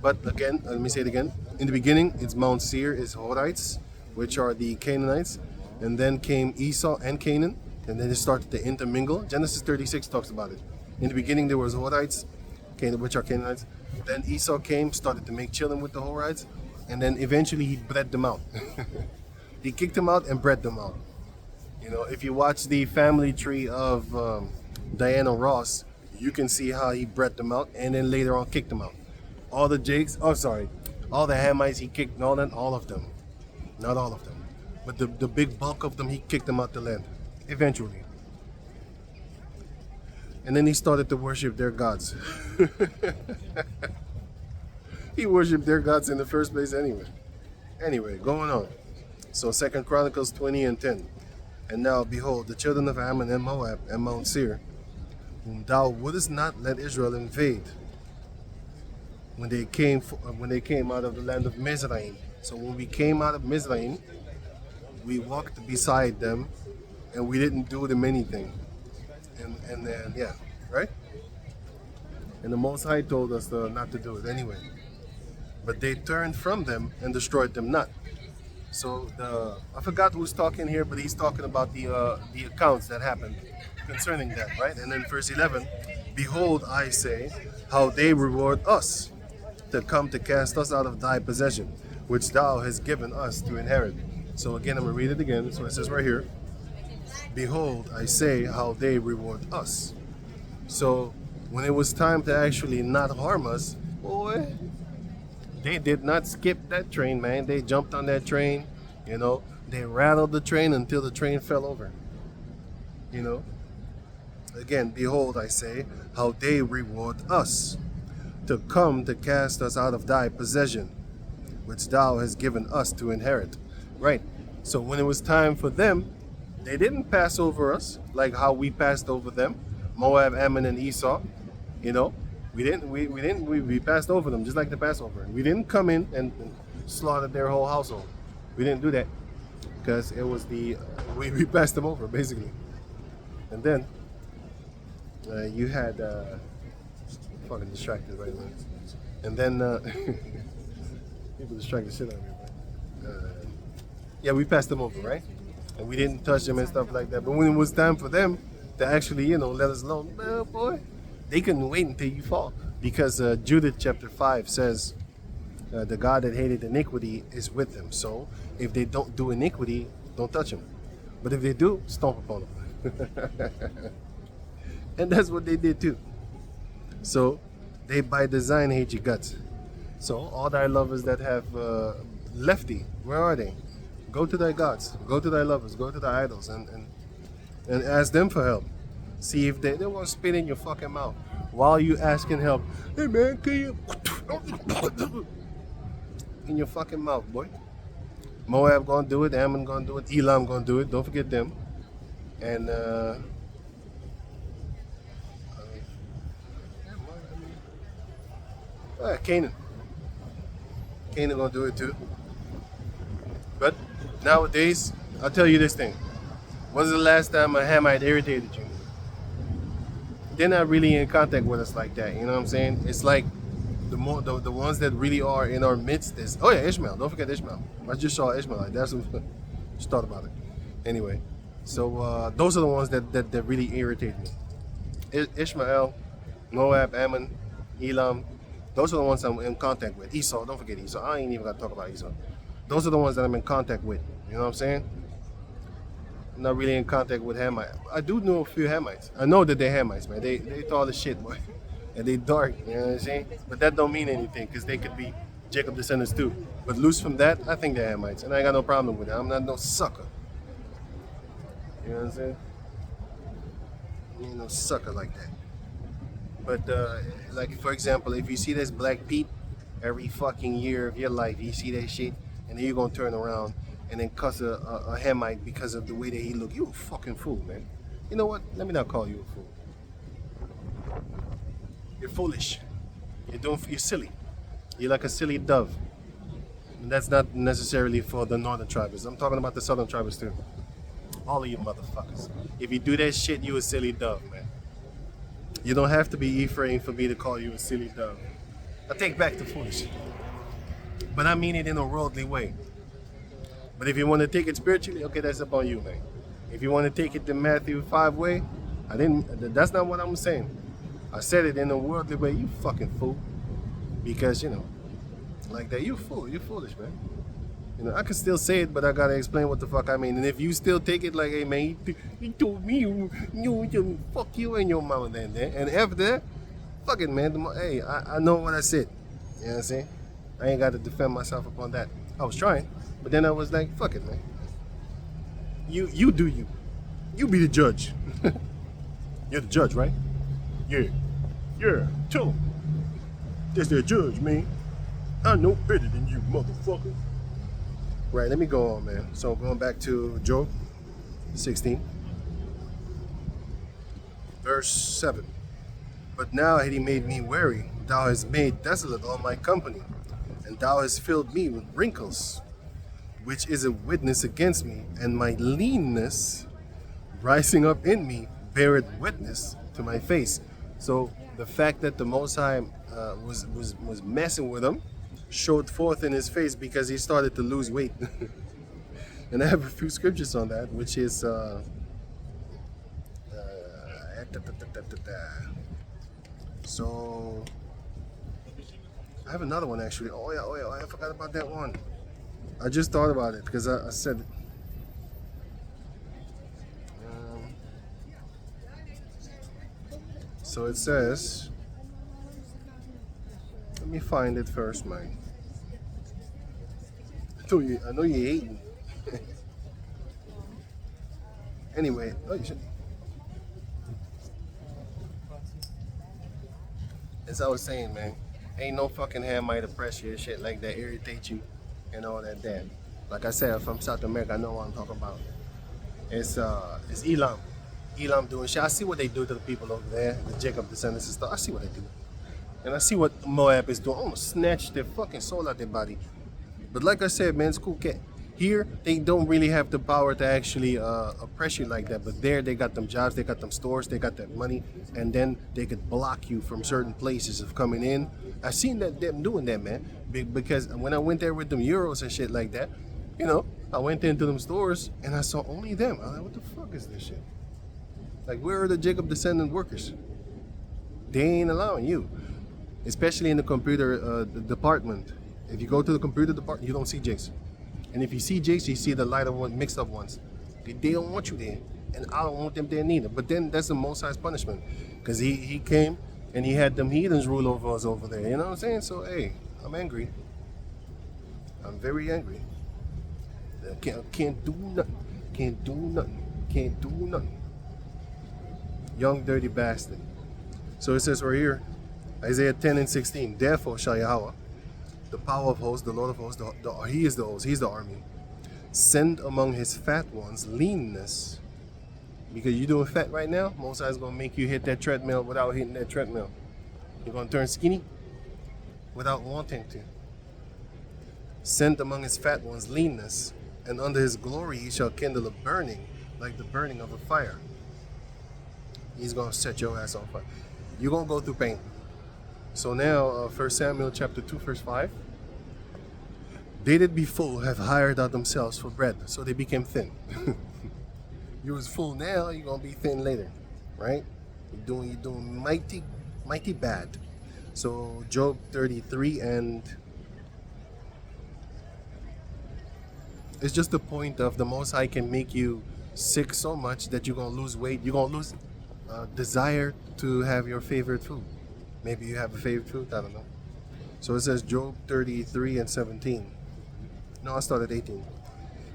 But again, let me say it again. In the beginning, it's Mount Seir, is Horites, which are the Canaanites. And then came Esau and Canaan. And then it started to intermingle. Genesis 36 talks about it. In the beginning, there was Horites, which are Canaanites. Then Esau came, started to make children with the Horites. And then eventually he bred them out. He kicked them out and bred them out. You know, if you watch the family tree of Diana Ross, you can see how he bred them out and then later on kicked them out. All the all the Hamites he kicked, all of them. Not all of them. But the big bulk of them, he kicked them out the land. Eventually. And then he started to worship their gods. He worshipped their gods in the first place anyway. Anyway, going on. So 2 Chronicles 20 and 10. And now, behold, the children of Ammon and Moab and Mount Seir, whom thou wouldest not let Israel invade, when they came out of the land of Mizraim. So when we came out of Mizraim, we walked beside them, and we didn't do them anything. And then, yeah, right? And the Most High told us not to do it anyway. But they turned from them and destroyed them not. So I forgot who's talking here, but he's talking about the accounts that happened concerning that, right? And then verse 11, behold, I say, how they reward us to come to cast us out of thy possession, which thou hast given us to inherit. So again, I'm going to read it again. So it says right here, behold, I say, how they reward us. So when it was time to actually not harm us, boy, they did not skip that train, man. They jumped on that train, you know. They rattled the train until the train fell over, you know. Again, behold, I say, how they reward us to come to cast us out of thy possession, which thou hast given us to inherit. Right. So when it was time for them, they didn't pass over us like how we passed over them, Moab, Ammon, and Esau, you know. We passed over them just like the Passover. We didn't come in and slaughter their whole household. We didn't do that because it was we passed them over basically. And then you had fucking distracted right now. And then people distract the shit out of me. Yeah, we passed them over, right? And we didn't touch them and stuff like that. But when it was time for them to actually, you know, let us alone, well, boy, they couldn't wait until you fall. Because Judith chapter 5 says, the God that hated iniquity is with them. So if they don't do iniquity, don't touch them. But if they do, stomp upon them. And that's what they did too. So they by design hate your guts. So all thy lovers that have left thee, where are they? Go to thy gods, go to thy lovers, go to thy idols and ask them for help. See if they want to spit in your fucking mouth while you asking help. Hey man, can you in your fucking mouth, boy. Moab gonna do it, Ammon gonna do it, Elam gonna do it. Don't forget them. And Canaan. Canaan gonna do it too. But nowadays, I'll tell you this thing. When's the last time a Hamite irritated you? They're not really in contact with us like that. You know what I'm saying? It's like the ones that really are in our midst is, oh yeah, Ishmael. Don't forget Ishmael. I just saw Ishmael. Like that's just thought about it. Anyway, so those are the ones that really irritate me. Ishmael, Moab, Ammon, Elam. Those are the ones I'm in contact with. Esau. Don't forget Esau. I ain't even got to talk about Esau. Those are the ones that I'm in contact with. You know what I'm saying? I'm not really in contact with Hamites. I do know a few Hamites. I know that they're Hamites, man. They tall as shit, boy. And they dark, you know what I'm saying? But that don't mean anything, because they could be Jacob descendants too. But loose from that, I think they're Hamites. And I ain't got no problem with it. I'm not no sucker. You know what I'm saying? I ain't no sucker like that. But like for example, if you see this Black Pete every fucking year of your life, you see that shit, and then you're gonna turn around and then cuss a Hamite because of the way that he look. You a fucking fool, man. You know what? Let me not call you a fool. You're foolish. You're silly. You're like a silly dove. And that's not necessarily for the northern tribes. I'm talking about the southern tribes too. All of you motherfuckers. If you do that shit, you a silly dove, man. You don't have to be Ephraim for me to call you a silly dove. I take back the foolish. But I mean it in a worldly way. But if you want to take it spiritually, okay, that's up on you, man. If you want to take it the Matthew 5 way, that's not what I'm saying. I said it in a worldly way, you fucking fool. Because, you know, like that, you a fool, you're foolish, man. You know, I can still say it, but I gotta explain what the fuck I mean. And if you still take it like, hey man, he told me, you fuck you and your mama then. And after that, fuck it, man. Hey, I know what I said. You know what I'm saying? I ain't got to defend myself upon that. I was trying, but then I was like, fuck it, man. You do you. You be the judge. You're the judge, right? Yeah. Yeah, tell him. That's their judge, man. I know better than you, motherfucker. Right, let me go on, man. So going back to Job 16, verse 7. But now had he made me weary, thou hast made desolate all my company, and thou hast filled me with wrinkles, which is a witness against me, and my leanness rising up in me beareth witness to my face. So the fact that the Most High was messing with him showed forth in his face because he started to lose weight. And I have a few scriptures on that, which is so I have another one actually. Oh yeah, I forgot about that one. I just thought about it because I said it. So it says, let me find it first, man. I know you hating. Anyway, as I was saying, man, ain't no fucking Hamite oppress you and shit like that, irritate you and all that. Like I said, from South America, I know what I'm talking about. It's Elam. Elam doing shit. I see what they do to the people over there, the Jacob descendants and stuff. I see what they do. And I see what Moab is doing. I'm gonna snatch their fucking soul out their body. But like I said, man, it's cool cat. Here, they don't really have the power to actually oppress you like that. But there, they got them jobs, they got them stores, they got that money. And then they could block you from certain places of coming in. I seen them doing that, man. Because when I went there with them euros and shit like that, you know, I went into them stores and I saw only them. I was like, what the fuck is this shit? Like, where are the Jacob descendant workers? They ain't allowing you. Especially in the computer department. If you go to the computer department, you don't see Jakes. And if you see Jakes, you see the lighter one, mixed up ones. They don't want you there. And I don't want them there neither. But then that's the Most High's punishment. Because he came and he had them heathens rule over us over there. You know what I'm saying? So, hey, I'm angry. I'm very angry. I can't do nothing. Can't do nothing. Can't do nothing. Young dirty bastard. So it says right here, Isaiah 10 and 16, therefore shall Yahweh, the power of hosts, the Lord of hosts, he is the host, he's the army, send among his fat ones leanness. Because you're doing fat right now, Most High is going to make you hit that treadmill without hitting that treadmill. You're going to turn skinny without wanting to. Sent among his fat ones leanness, and under his glory he shall kindle a burning, like the burning of a fire. He's going to set your ass on fire. You're going to go through pain. So now, 1 Samuel chapter 2, verse 5. They that be full have hired out themselves for bread, so they became thin. You was full now, you're going to be thin later, right? You're doing mighty bad. So Job 33, and it's just the point of the Most High can make you sick so much that you're going to lose weight. You're going to lose desire to have your favorite food. Maybe you have a favorite food, I don't know. So it says Job 33 and 17. No, I started 18.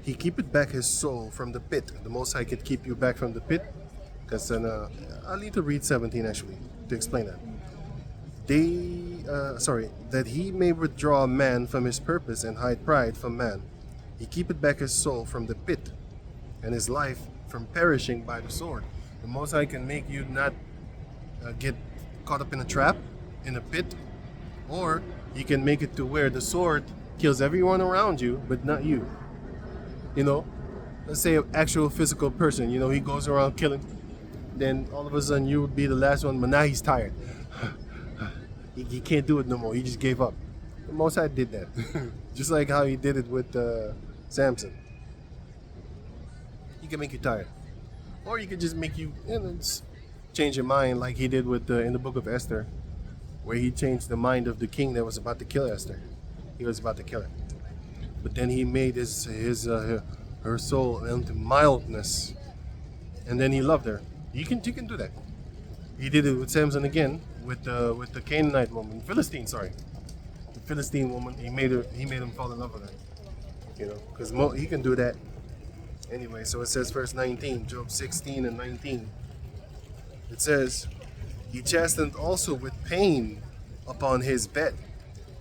He keepeth back his soul from the pit. The Most High can keep you back from the pit. Because then I'll need to read 17 actually to explain that. That he may withdraw a man from his purpose and hide pride from man. He keepeth back his soul from the pit, and his life from perishing by the sword. The Most High can make you not get caught up in a trap, in a pit, or he can make it to where the sword kills everyone around you, but not you. You know, let's say an actual physical person, you know, he goes around killing, then all of a sudden you would be the last one, but now he's tired. He can't do it no more, he just gave up. The Most High did that. Just like how he did it with Samson. He can make you tired. Or he could just make you, change your mind like he did with in the book of Esther, where he changed the mind of the king that was about to kill Esther. He was about to kill her. But then he made her soul into mildness. And then he loved her. You can do that. He did it with Samson again, with the Canaanite woman, Philistine woman. He made him fall in love with her. You know, because he can do that. Anyway, so it says verse 19, Job 16 and 19. It says, he chastened also with pain upon his bed.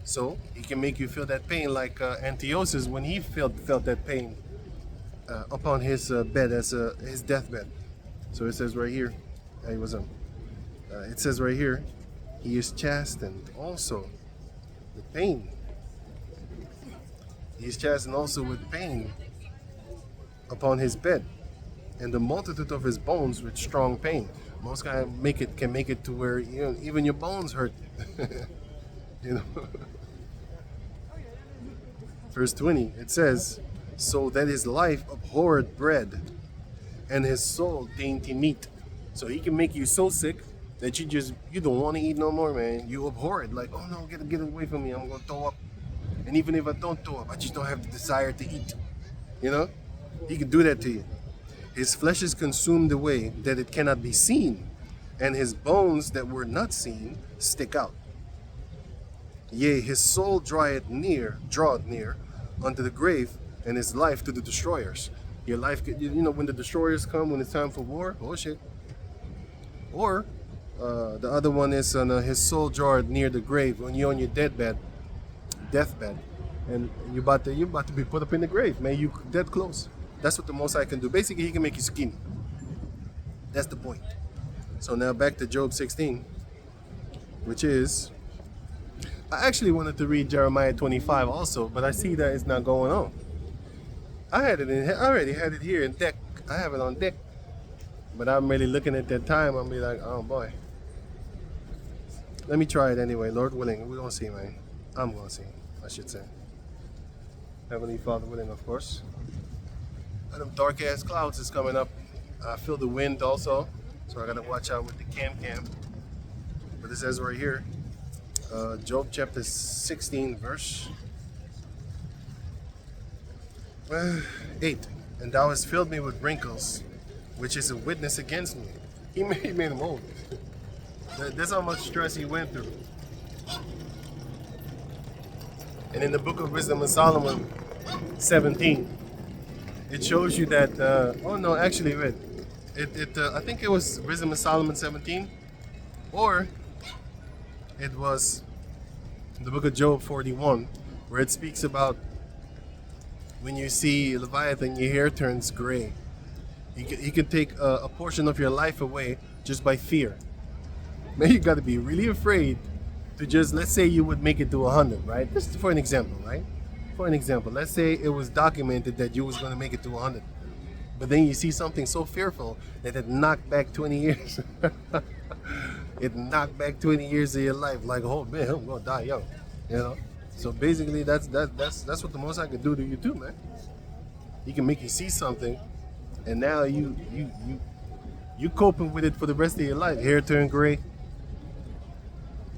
So he can make you feel that pain like Antiochus when he felt that pain upon his bed as his deathbed. So it says right here, it says right here, he is chastened also with pain. He is chastened also with pain upon his bed, and the multitude of his bones with strong pain. Most guys can make it to where even your bones hurt. You know. Verse 20, it says, so that his life abhorred bread, and his soul dainty meat. So he can make you so sick that you don't want to eat no more, man. You abhor it, like, oh no, get away from me, I'm gonna throw up. And even if I don't throw up, I just don't have the desire to eat. You know? He can do that to you. His flesh is consumed away that it cannot be seen, and his bones that were not seen stick out. Yea, his soul draweth near unto the grave, and his life to the destroyers. Your life, when the destroyers come, when it's time for war, oh shit. Or the other one is his soul draweth near the grave, when you're on your deathbed, and you're about to be put up in the grave, man. You dead close. That's what the Most High can do. Basically, he can make you skinny. That's the point. So now back to Job 16, which is, I actually wanted to read Jeremiah 25 also, but I see that it's not going on. I already had it here in deck. I have it on deck. But I'm really looking at that time, I'll be like, oh boy. Let me try it anyway, Lord willing. We're going to see, man. I'm going to see, I should say. Heavenly Father willing, of course. And them dark ass clouds is coming up. I feel the wind also, so I gotta watch out with the cam. But it says right here, Job chapter 16, verse 8. And thou hast filled me with wrinkles, which is a witness against me. He made him old. That's how much stress he went through. And in the book of Wisdom of Solomon 17, it shows you that, I think it was Wisdom of Solomon 17, or it was the book of Job 41, where it speaks about when you see Leviathan, your hair turns gray. He can take a portion of your life away just by fear. Man, you got to be really afraid to just, let's say you would make it to 100, right? Just for an example, right? For an example, let's say it was documented that you was going to make it to 100, but then you see something so fearful that it knocked back 20 years. It knocked back 20 years of your life. Like, oh man, I'm gonna die young, you know. So basically, that's what the Most High can do to you too, man. He can make you see something, and now you coping with it for the rest of your life. Hair turned gray.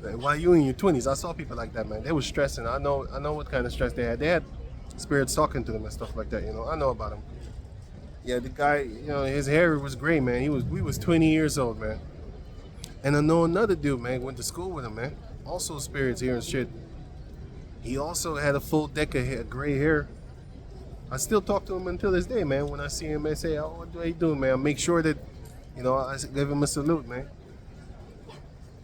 Like, while you in your 20s, I saw people like that, man. They were stressing. I know what kind of stress they had. They had spirits talking to them and stuff like that, you know. I know about them. Yeah, the guy, you know, his hair was gray, man. We was 20 years old, man. And I know another dude, man, went to school with him, man. Also spirits here and shit. He also had a full deck of hair, gray hair. I still talk to him until this day, man. When I see him, I say, oh, what are you doing, man? I make sure that, you know, I give him a salute, man.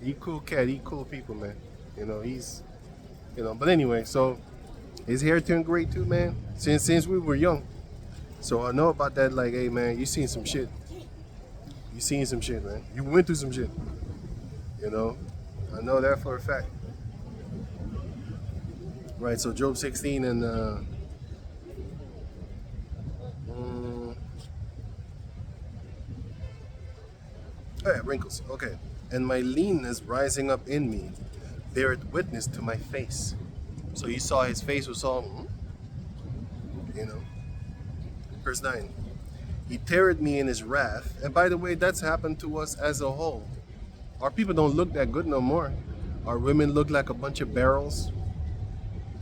He cool cat, he cool people, man. You know, he's, you know, but anyway, so his hair turned gray too, man, since we were young. So I know about that, like, hey, man, you seen some shit. You seen some shit, man. You went through some shit. You know, I know that for a fact. Right, so Job 16 and oh yeah, wrinkles. Okay. And my leanness rising up in me beareth witness to my face. So you saw his face was all, you know. Verse 9. He teareth me in his wrath. And by the way, that's happened to us as a whole. Our people don't look that good no more. Our women look like a bunch of barrels.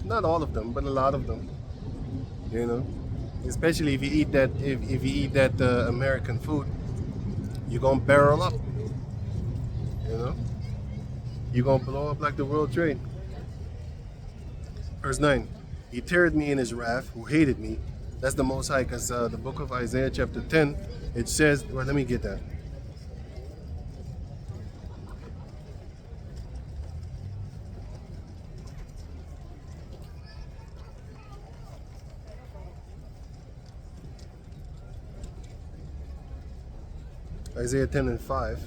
Not all of them, but a lot of them. You know, especially if you eat that, if you eat that American food, you're gonna barrel up. You know, you're gonna blow up like the World Trade. Verse 9. He teareth me in his wrath, who hated me. That's the Most High, because the book of Isaiah chapter 10, it says, well, let me get that. Isaiah 10 and 5.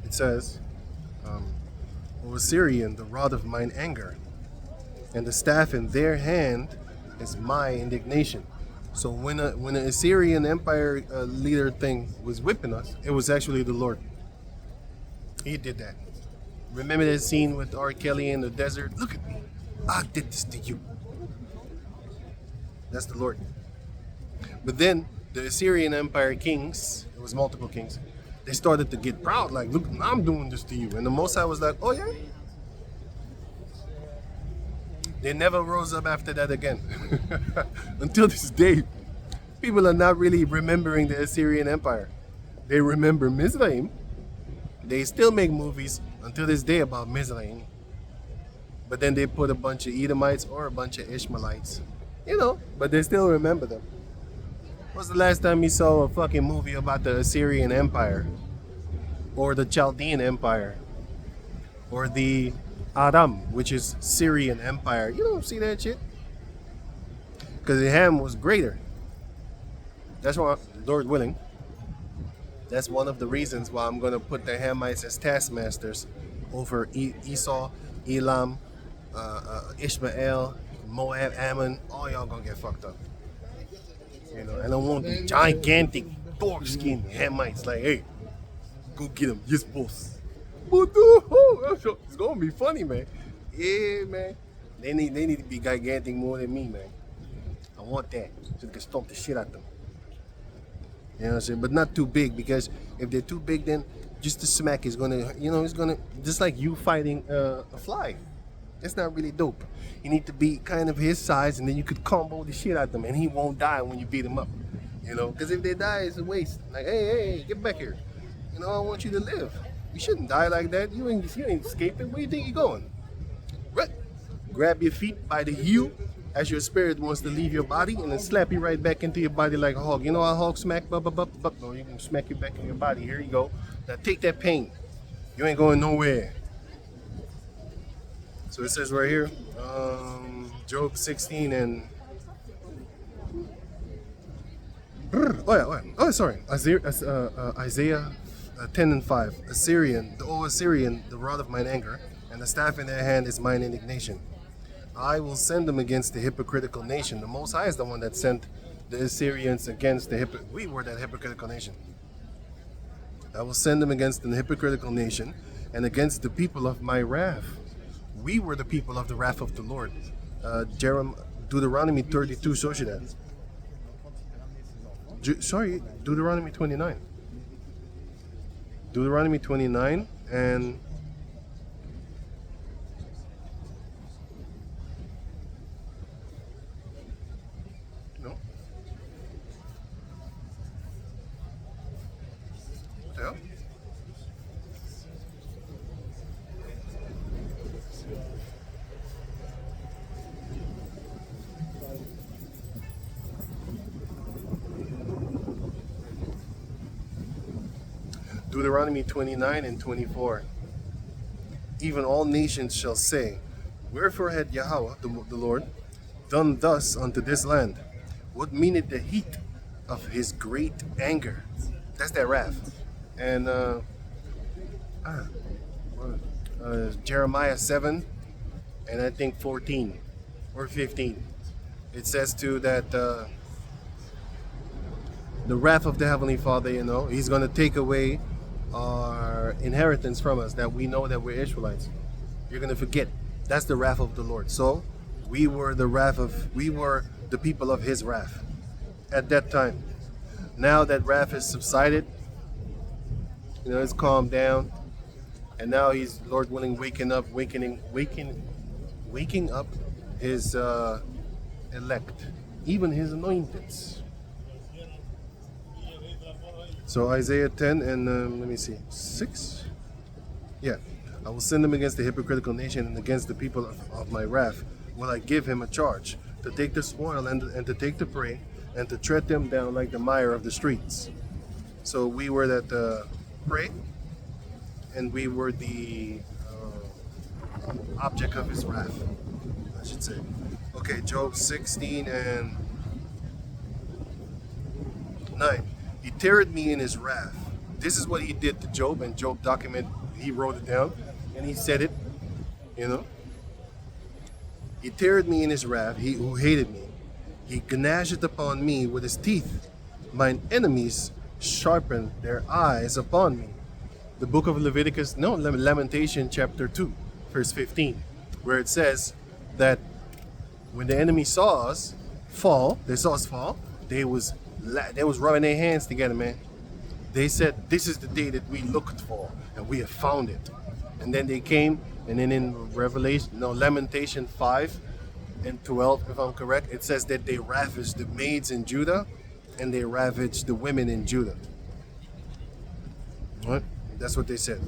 It says, O Assyrian, the rod of mine anger, and the staff in their hand is my indignation. So when an Assyrian Empire leader thing was whipping us, it was actually the Lord. He did that. Remember that scene with R. Kelly in the desert? Look at me. I did this to you. That's the Lord. But then the Assyrian Empire kings, it was multiple kings, they started to get proud, like, look, I'm doing this to you. And the Most High was like, oh yeah? They never rose up after that again. Until this day, people are not really remembering the Assyrian Empire. They remember Mizraim. They still make movies until this day about Mizraim. But then they put a bunch of Edomites or a bunch of Ishmaelites. You know, but they still remember them. When's the last time you saw a fucking movie about the Assyrian Empire? Or the Chaldean Empire? Or the Aram, which is Syrian Empire. You don't see that shit. Because Ham was greater. That's why, Lord willing, that's one of the reasons why I'm going to put the Hamites as taskmasters over Esau, Elam, Ishmael, Moab, Ammon. All y'all going to get fucked up. You know, and I want the gigantic dog skin Hamites like, hey, go get him. Yes, boss. It's gonna be funny, man. Yeah, man. They need to be gigantic more than me, man. I want that, so they can stomp the shit out them. You know what I'm saying? But not too big, because if they're too big, then just the smack is gonna, you know, it's gonna, just like you fighting a fly. That's not really dope. You need to be kind of his size, and then you could combo the shit out of them, and he won't die when you beat him up. You know, because if they die, it's a waste. Like, hey, get back here. You know, I want you to live. You shouldn't die like that. You ain't escaping. Where do you think you're going? Right. Grab your feet by the heel as your spirit wants to leave your body, and then slap you right back into your body like a hog. You know how hogs smack? No, you can smack you back in your body. Here you go. Now take that pain. You ain't going nowhere. So it says right here, Job 16 and Isaiah 10 and 5. Assyrian, O Assyrian, the rod of mine anger, and the staff in their hand is mine indignation. I will send them against the hypocritical nation. The Most High is the one that sent the Assyrians against the we were that hypocritical nation. I will send them against the hypocritical nation and against the people of my wrath. We were the people of the wrath of the Lord. Deuteronomy 32 shows you that. Deuteronomy 29. Deuteronomy 29 and no. What the hell? Deuteronomy 29 and 24. Even all nations shall say, wherefore had Yahweh, the Lord, done thus unto this land? What meaneth the heat of his great anger? That's that wrath. And Jeremiah 7 and I think 14 or 15. It says too that the wrath of the Heavenly Father, you know, he's going to take away our inheritance from us, that we know that we're Israelites. You're going to forget. That's the wrath of the Lord. So we were the people of his wrath at that time. Now that wrath has subsided, you know, it's calmed down, and now he's, Lord willing, waking up his elect, even his anointeds. So Isaiah 10 and let me see, 6? Yeah. I will send him against the hypocritical nation and against the people of my wrath. Will I give him a charge to take the spoil and to take the prey and to tread them down like the mire of the streets. So we were that prey, and we were the object of his wrath, I should say. Okay, Job 16 and 9. He teared me in his wrath. This is what he did to Job, and Job he wrote it down, and he said it, you know. He teared me in his wrath, he who hated me. He gnashed upon me with his teeth. Mine enemies sharpened their eyes upon me. The book of Lamentation chapter 2, verse 15, where it says that when the enemy saw us fall, they was rubbing their hands together, man. They said, this is the day that we looked for, and we have found it. And then they came, and then in Lamentation 5 and 12, if I'm correct, it says that they ravaged the maids in Judah, and they ravaged the women in Judah. What? That's what they said.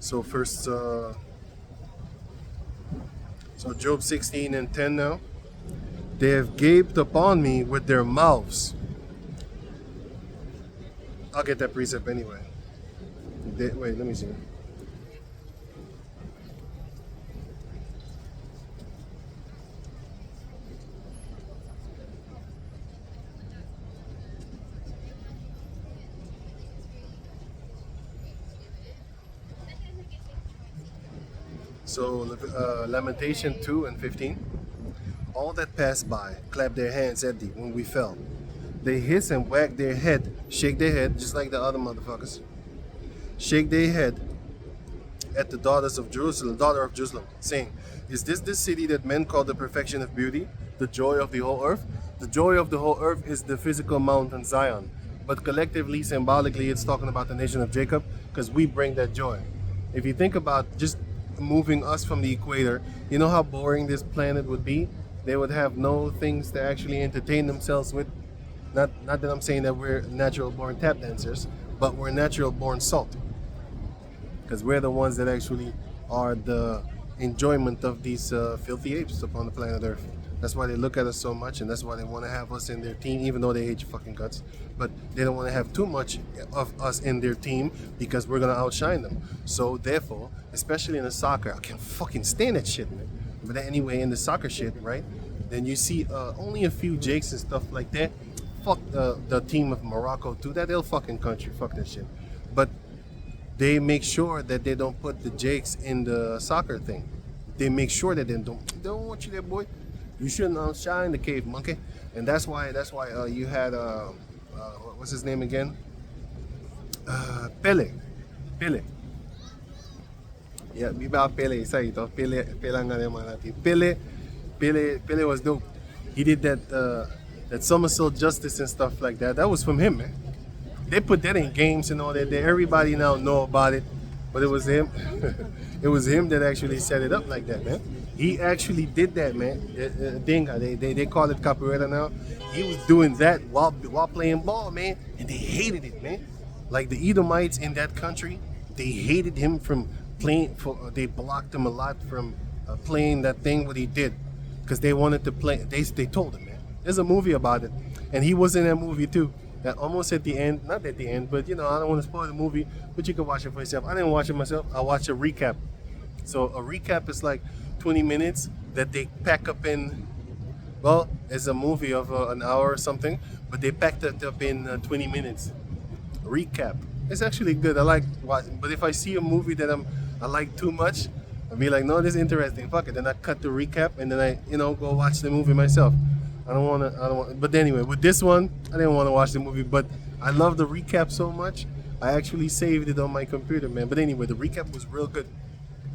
So Job 16 and 10 now. They have gaped upon me with their mouths. I'll get that precept anyway. Wait, let me see. So Lamentation 2 and 15. All that passed by clapped their hands at thee when we fell. They hiss and wag their head, shake their head, just like the other motherfuckers. Shake their head at the daughter of Jerusalem, saying, is this the city that men call the perfection of beauty, the joy of the whole earth? The joy of the whole earth is the physical mountain Zion. But collectively, symbolically, it's talking about the nation of Jacob, because we bring that joy. If you think about just moving us from the equator, you know how boring this planet would be? They would have no things to actually entertain themselves with. Not that I'm saying that we're natural born tap dancers, but we're natural born salt. Because we're the ones that actually are the enjoyment of these filthy apes upon the planet Earth. That's why they look at us so much, and that's why they want to have us in their team, even though they hate your fucking guts. But they don't want to have too much of us in their team because we're going to outshine them. So therefore, especially in the soccer, I can't fucking stand that shit, man. But anyway, in the soccer shit, right? Then you see only a few Jakes and stuff like that. fuck the team of Morocco too. That ill fucking country. Fuck that shit. But they make sure that they don't put the Jakes in the soccer thing. They make sure that they don't want you there, boy. You shouldn't outshine the cave monkey. And that's why you had what's his name again? Pele. Yeah, di ba Pele isa ito? Pele ang naman natin. Pele was dope. He did that somersault justice and stuff like that. That was from him, man. They put that in games and all that. Everybody now know about it, but it was him. It was him that actually set it up like that, man. He actually did that, man. Dinga, they call it capoeira now. He was doing that while playing ball, man, and they hated it, man. Like the Edomites in that country, they hated him from playing. They blocked him a lot from playing that thing what he did, because they wanted to play. They told him, man. There's a movie about it, and he was in that movie too. Almost at the end, not at the end, but you know, I don't want to spoil the movie, but you can watch it for yourself. I didn't watch it myself. I watched a recap. So a recap is like 20 minutes that they pack up in. Well, it's a movie of an hour or something, but they packed it up in 20 minutes. Recap. It's actually good. I like watching. But if I see a movie that I like too much, I'll be like, no, this is interesting. Fuck it. Then I cut the recap and then I, go watch the movie myself. I don't want. But anyway, with this one, I didn't want to watch the movie, but I love the recap so much. I actually saved it on my computer, man. But anyway, the recap was real good.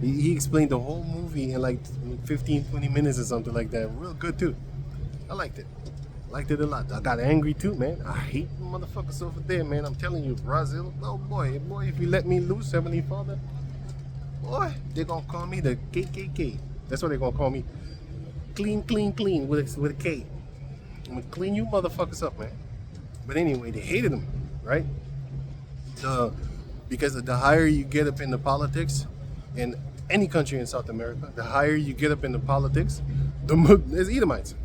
He explained the whole movie in like 15, 20 minutes or something like that. Real good too. I liked it. Liked it a lot. I got angry too, man. I hate motherfuckers over there, man. I'm telling you, Brazil. Oh boy, if you let me loose, Heavenly Father, boy, they're gonna call me the KKK. That's what they're gonna call me. Clean with a K. I'm gonna clean you motherfuckers up, man. But anyway, they hated him, right? Because the higher you get up in the politics in any country in South America, the higher you get up in the politics, there's Edomites.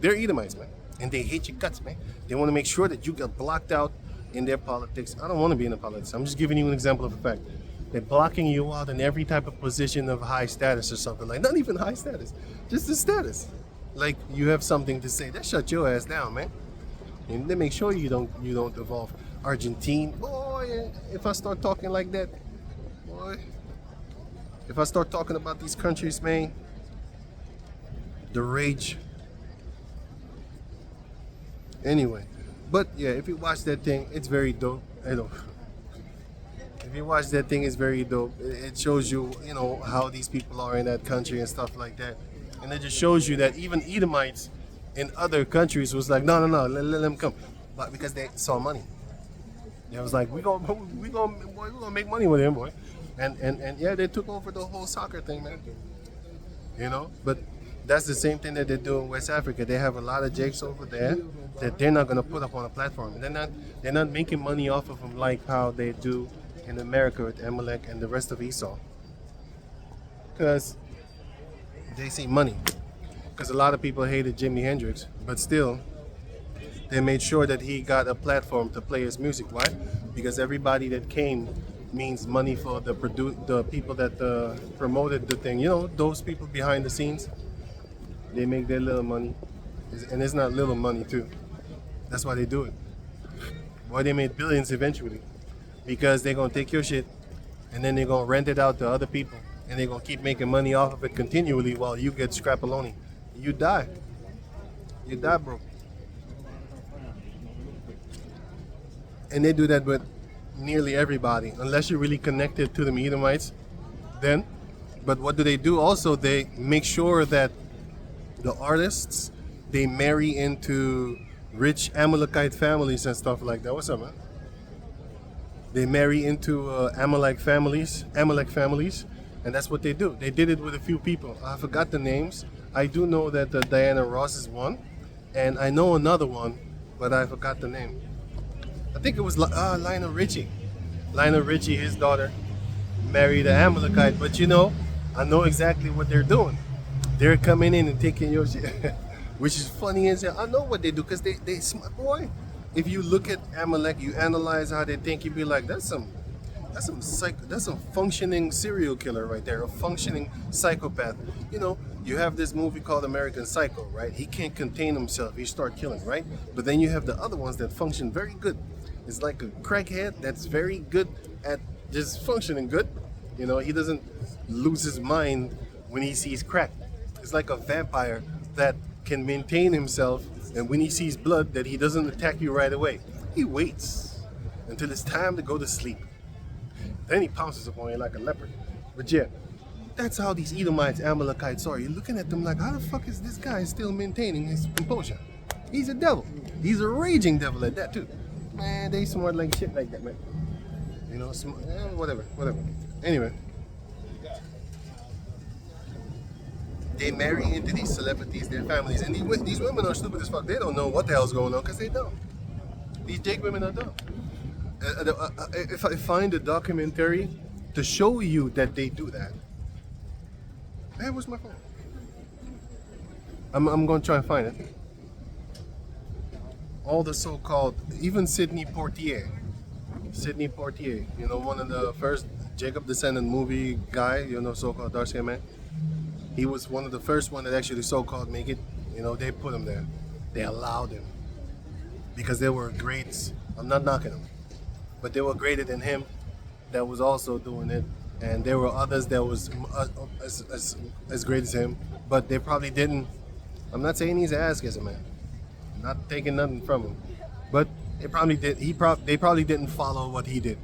They're Edomites, man. And they hate your guts, man. They want to make sure that you get blocked out in their politics. I don't want to be in the politics. I'm just giving you an example of a fact. They're blocking you out in every type of position of high status or something. Like, not even high status, just the status. Like, you have something to say, they shut your ass down, man. And they make sure you don't evolve. Argentine, boy, if I start talking like that, boy, if I start talking about these countries, man, the rage. Anyway, but yeah, if you watch that thing, it's very dope. If you watch that thing, it's very dope. It shows you, how these people are in that country and stuff like that. And it just shows you that even Edomites in other countries was like, no, let them come, but because they saw money. It was like, we gonna make money with him, boy. And yeah, they took over the whole soccer thing, man. But that's the same thing that they do in West Africa. They have a lot of jakes over there that they're not gonna put up on a platform. They're not making money off of them like how they do in America with Amalek and the rest of Esau. Because they see money. Because a lot of people hated Jimi Hendrix, but still, they made sure that he got a platform to play his music. Why? Because everybody that came means money for the people that promoted the thing. Those people behind the scenes, they make their little money. And it's not little money too. That's why they do it. Why they made billions eventually. Because they're going to take your shit and then they're going to rent it out to other people. And they're going to keep making money off of it continually while you get scrapaloni. You die. You die, bro. And they do that with nearly everybody, unless you're really connected to the Edomites, then. But what do they do also? They make sure that the artists, they marry into rich Amalekite families and stuff like that. What's up, man? They marry into Amalek families, and that's what they do. They did it with a few people. I forgot the names. I do know that Diana Ross is one, and I know another one, but I forgot the name. I think it was Lionel Richie. Lionel Richie, his daughter, married an Amalekite, but I know exactly what they're doing. They're coming in and taking your shit, which is funny as hell. I know what they do because they smart, boy. If you look at Amalek, you analyze how they think, you'd be like, that's some functioning serial killer right there, a functioning psychopath. You have this movie called American Psycho, right? He can't contain himself. He start killing, right? But then you have the other ones that function very good. It's like a crackhead that's very good at just functioning good. You know, he doesn't lose his mind when he sees crack. It's like a vampire that can maintain himself, and when he sees blood, that he doesn't attack you right away. He waits until it's time to go to sleep. Then he pounces upon you like a leopard. But yeah, that's how these Edomites, Amalekites are. You're looking at them like, how the fuck is this guy still maintaining his composure? He's a devil. He's a raging devil at that too. Man, they smart like shit like that, man. You know, whatever. Anyway. They marry into these celebrities, their families, and these women are stupid as fuck. They don't know what the hell's going on because they don't. These Jake women are dumb. If I find a documentary to show you that they do that, hey, where's my phone? I'm going to try and find it. All the so-called, even Sidney Poitier, you know, one of the first Jacob Descendant movie guy, you know, so-called dark skinned man. He was one of the first one that actually so-called make it. You know, they put him there. They allowed him because they were greats. I'm not knocking them, but they were greater than him that was also doing it. And there were others that was as great as him, but they probably didn't. I'm not saying he's an ass kisser, man. I'm not taking nothing from him, but they probably did. They probably didn't follow what he did.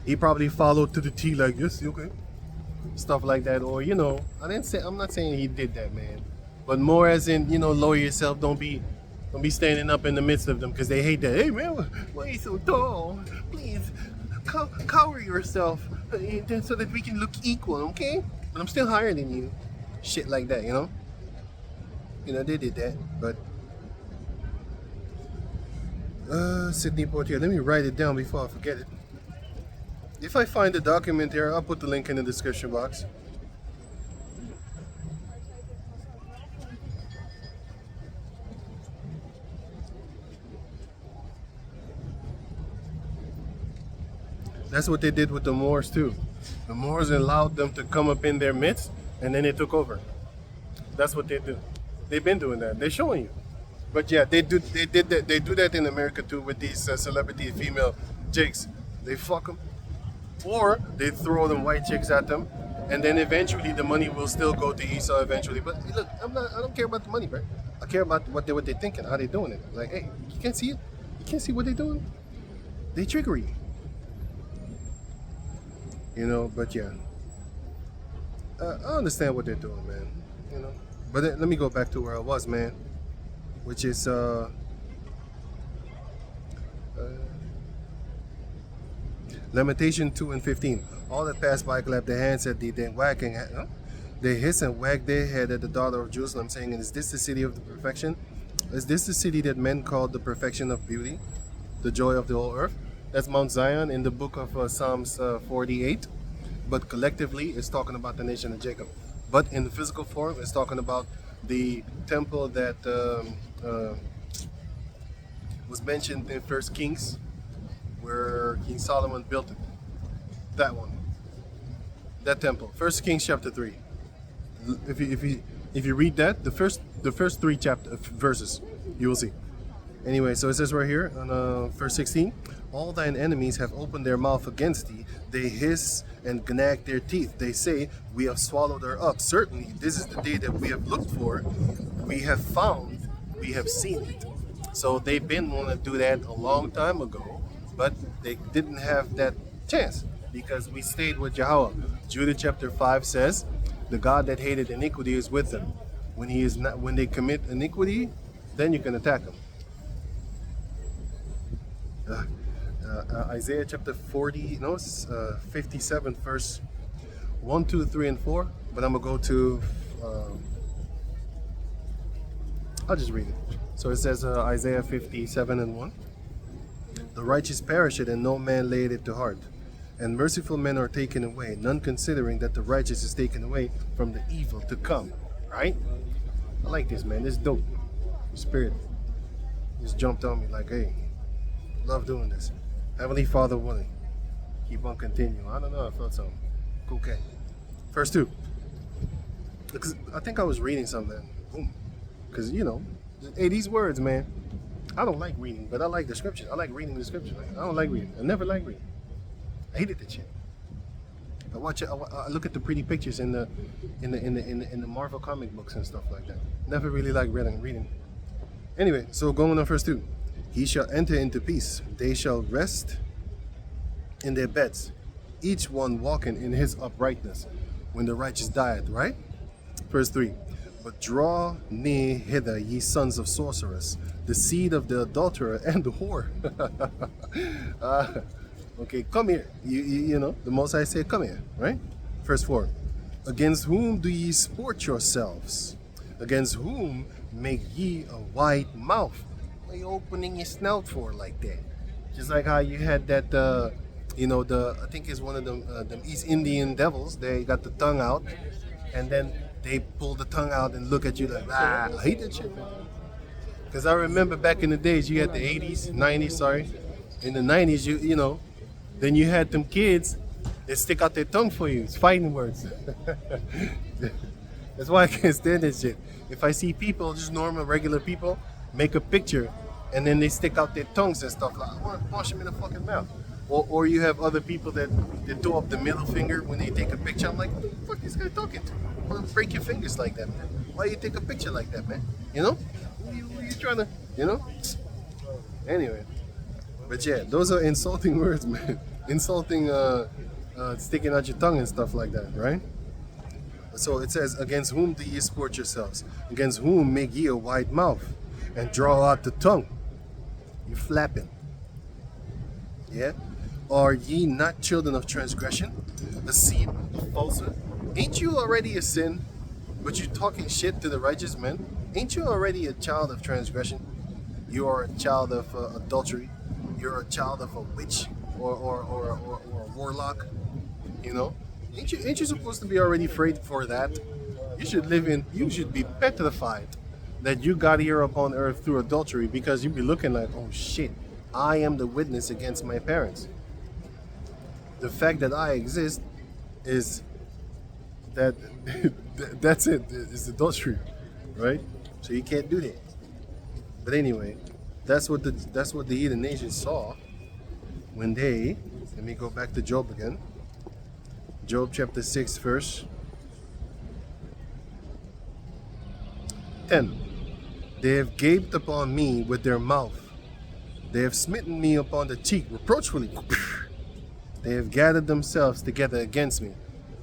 He probably followed to the T like this, okay, stuff like that, or you know, I'm not saying he did that, man, but more as in, you know, lower yourself. Don't be standing up in the midst of them because they hate that. Hey man, why are you so tall? Please, cover yourself so that we can look equal, okay? But I'm still higher than you. Shit like that, you know? You know, they did that, but Sidney Poitier, let me write it down before I forget it. If I find the document here, I'll put the link in the description box. That's what they did with the Moors too. The Moors allowed them to come up in their midst, and then they took over. That's what they do. They've been doing that. They're showing you. But yeah, they do that in America too with these celebrity female chicks. They fuck them, or they throw them white chicks at them, and then eventually the money will still go to Esau eventually. But look, I don't care about the money, bro. I care about what they're thinking, how they're doing it. Like, hey, you can't see it. You can't see what they're doing. They trickery. You know, but yeah, I understand what they're doing, man. You know, but let me go back to where I was, man, which is Lamentation 2:15. All that passed by clapped their hands at thee, then wagging, they hiss and wag their head at the daughter of Jerusalem, saying, "Is this the city of the perfection? Is this the city that men called the perfection of beauty, the joy of the whole earth?" That's Mount Zion in the book of Psalms 48. But collectively, it's talking about the nation of Jacob. But in the physical form, it's talking about the temple that was mentioned in 1 Kings, where King Solomon built it. That one. That temple. 1 Kings chapter 3. If you read that, the first three verses, you will see. Anyway, so it says right here on verse 16, all thine enemies have opened their mouth against thee. They hiss and gnag their teeth. They say, we have swallowed her up. Certainly, this is the day that we have looked for. We have found, we have seen it. So they've been wanting to do that a long time ago, but they didn't have that chance because we stayed with Yahweh. Judah chapter 5 says, the God that hated iniquity is with them. When they commit iniquity, then you can attack them. Isaiah chapter 57 verse 1, 2, 3, and 4. But I'm gonna go to I'll just read it. So it says Isaiah 57 and 1. The righteous perish it, and no man laid it to heart. And merciful men are taken away, none considering that the righteous is taken away from the evil to come. Right? I like this, man. This is dope. The Spirit just jumped on me like, hey, love doing this. Heavenly Father willing. Keep on continuing. I don't know, I felt something. Okay. Verse 2. Because I think I was reading something. Boom. Because, you know, hey, these words, man. I don't like reading, but I like the scriptures. I like reading the scriptures. Man. I don't like reading. I never like reading. I hated that shit. I watch it. I look at the pretty pictures in the Marvel comic books and stuff like that. Never really like reading. Anyway, so going on verse 2. He shall enter into peace. They shall rest in their beds, each one walking in his uprightness, when the righteous dieth, right? Verse 3. But draw near hither, ye sons of sorcerers, the seed of the adulterer and the whore. Okay, come here. You know, the Most High say, come here, right? Verse 4. Against whom do ye sport yourselves? Against whom make ye a wide mouth? What are you opening your snout for like that? Just like how you had that, you know, I think it's one of them East Indian devils. They got the tongue out, and then they pull the tongue out and look at you like, I hate that shit, man. Because I remember back in the days, you had the 80s, 90s, sorry. In the 90s, you know, then you had them kids that stick out their tongue for you. It's fighting words. That's why I can't stand that shit. If I see people, just normal, regular people, make a picture, and then they stick out their tongues and stuff, like, I want to punch them in the fucking mouth. Or you have other people that throw up the middle finger when they take a picture. I'm like, what the fuck is this guy talking to? Why break your fingers like that, man? Why you take a picture like that, man? You know? Who you trying to, you know? Anyway. But yeah, those are insulting words, man. Insulting, sticking out your tongue and stuff like that, right? So it says, against whom do ye sport yourselves? Against whom make ye a wide mouth and draw out the tongue? You flapping. Yeah? Are ye not children of transgression, a seed of falsehood? Ain't you already a sin, but you talking shit to the righteous men? Ain't you already a child of transgression? You are a child of adultery. You're a child of a witch or a warlock. You know? Ain't you supposed to be already afraid for that? You should be petrified that you got here upon earth through adultery, because you'd be looking like, oh shit, I am the witness against my parents. The fact that I exist is that that's it. It's adultery, right? So you can't do that. But anyway, that's what the heathen nations saw when they. Let me go back to Job again. Job chapter 6, verse 10. They have gaped upon me with their mouth. They have smitten me upon the cheek reproachfully. They have gathered themselves together against me.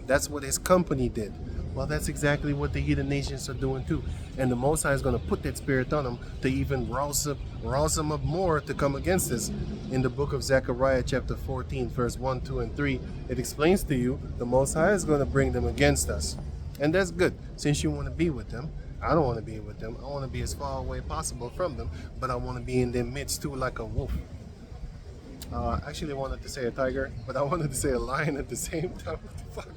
That's what his company did. Well, that's exactly what the heathen nations are doing too. And the Most High is going to put that spirit on them to even rouse them up more to come against us. In the book of Zechariah chapter 14, verse 1, 2, and 3, it explains to you the Most High is going to bring them against us. And that's good, since you want to be with them. I don't want to be with them. I want to be as far away possible from them, but I want to be in their midst too, like a wolf. I actually wanted to say a tiger, but I wanted to say a lion at the same time. What the fuck?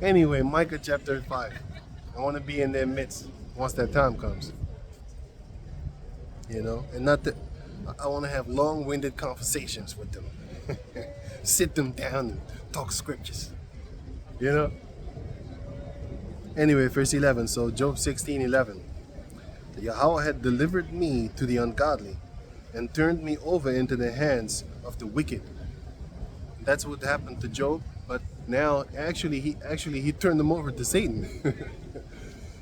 Anyway, Micah chapter 5. I want to be in their midst once that time comes. You know, and not that I want to have long-winded conversations with them. Sit them down and talk scriptures. You know? Anyway, verse 11. So Job 16:11. Yahweh had delivered me to the ungodly and turned me over into the hands of the wicked. That's what happened to Job, but now he turned them over to Satan.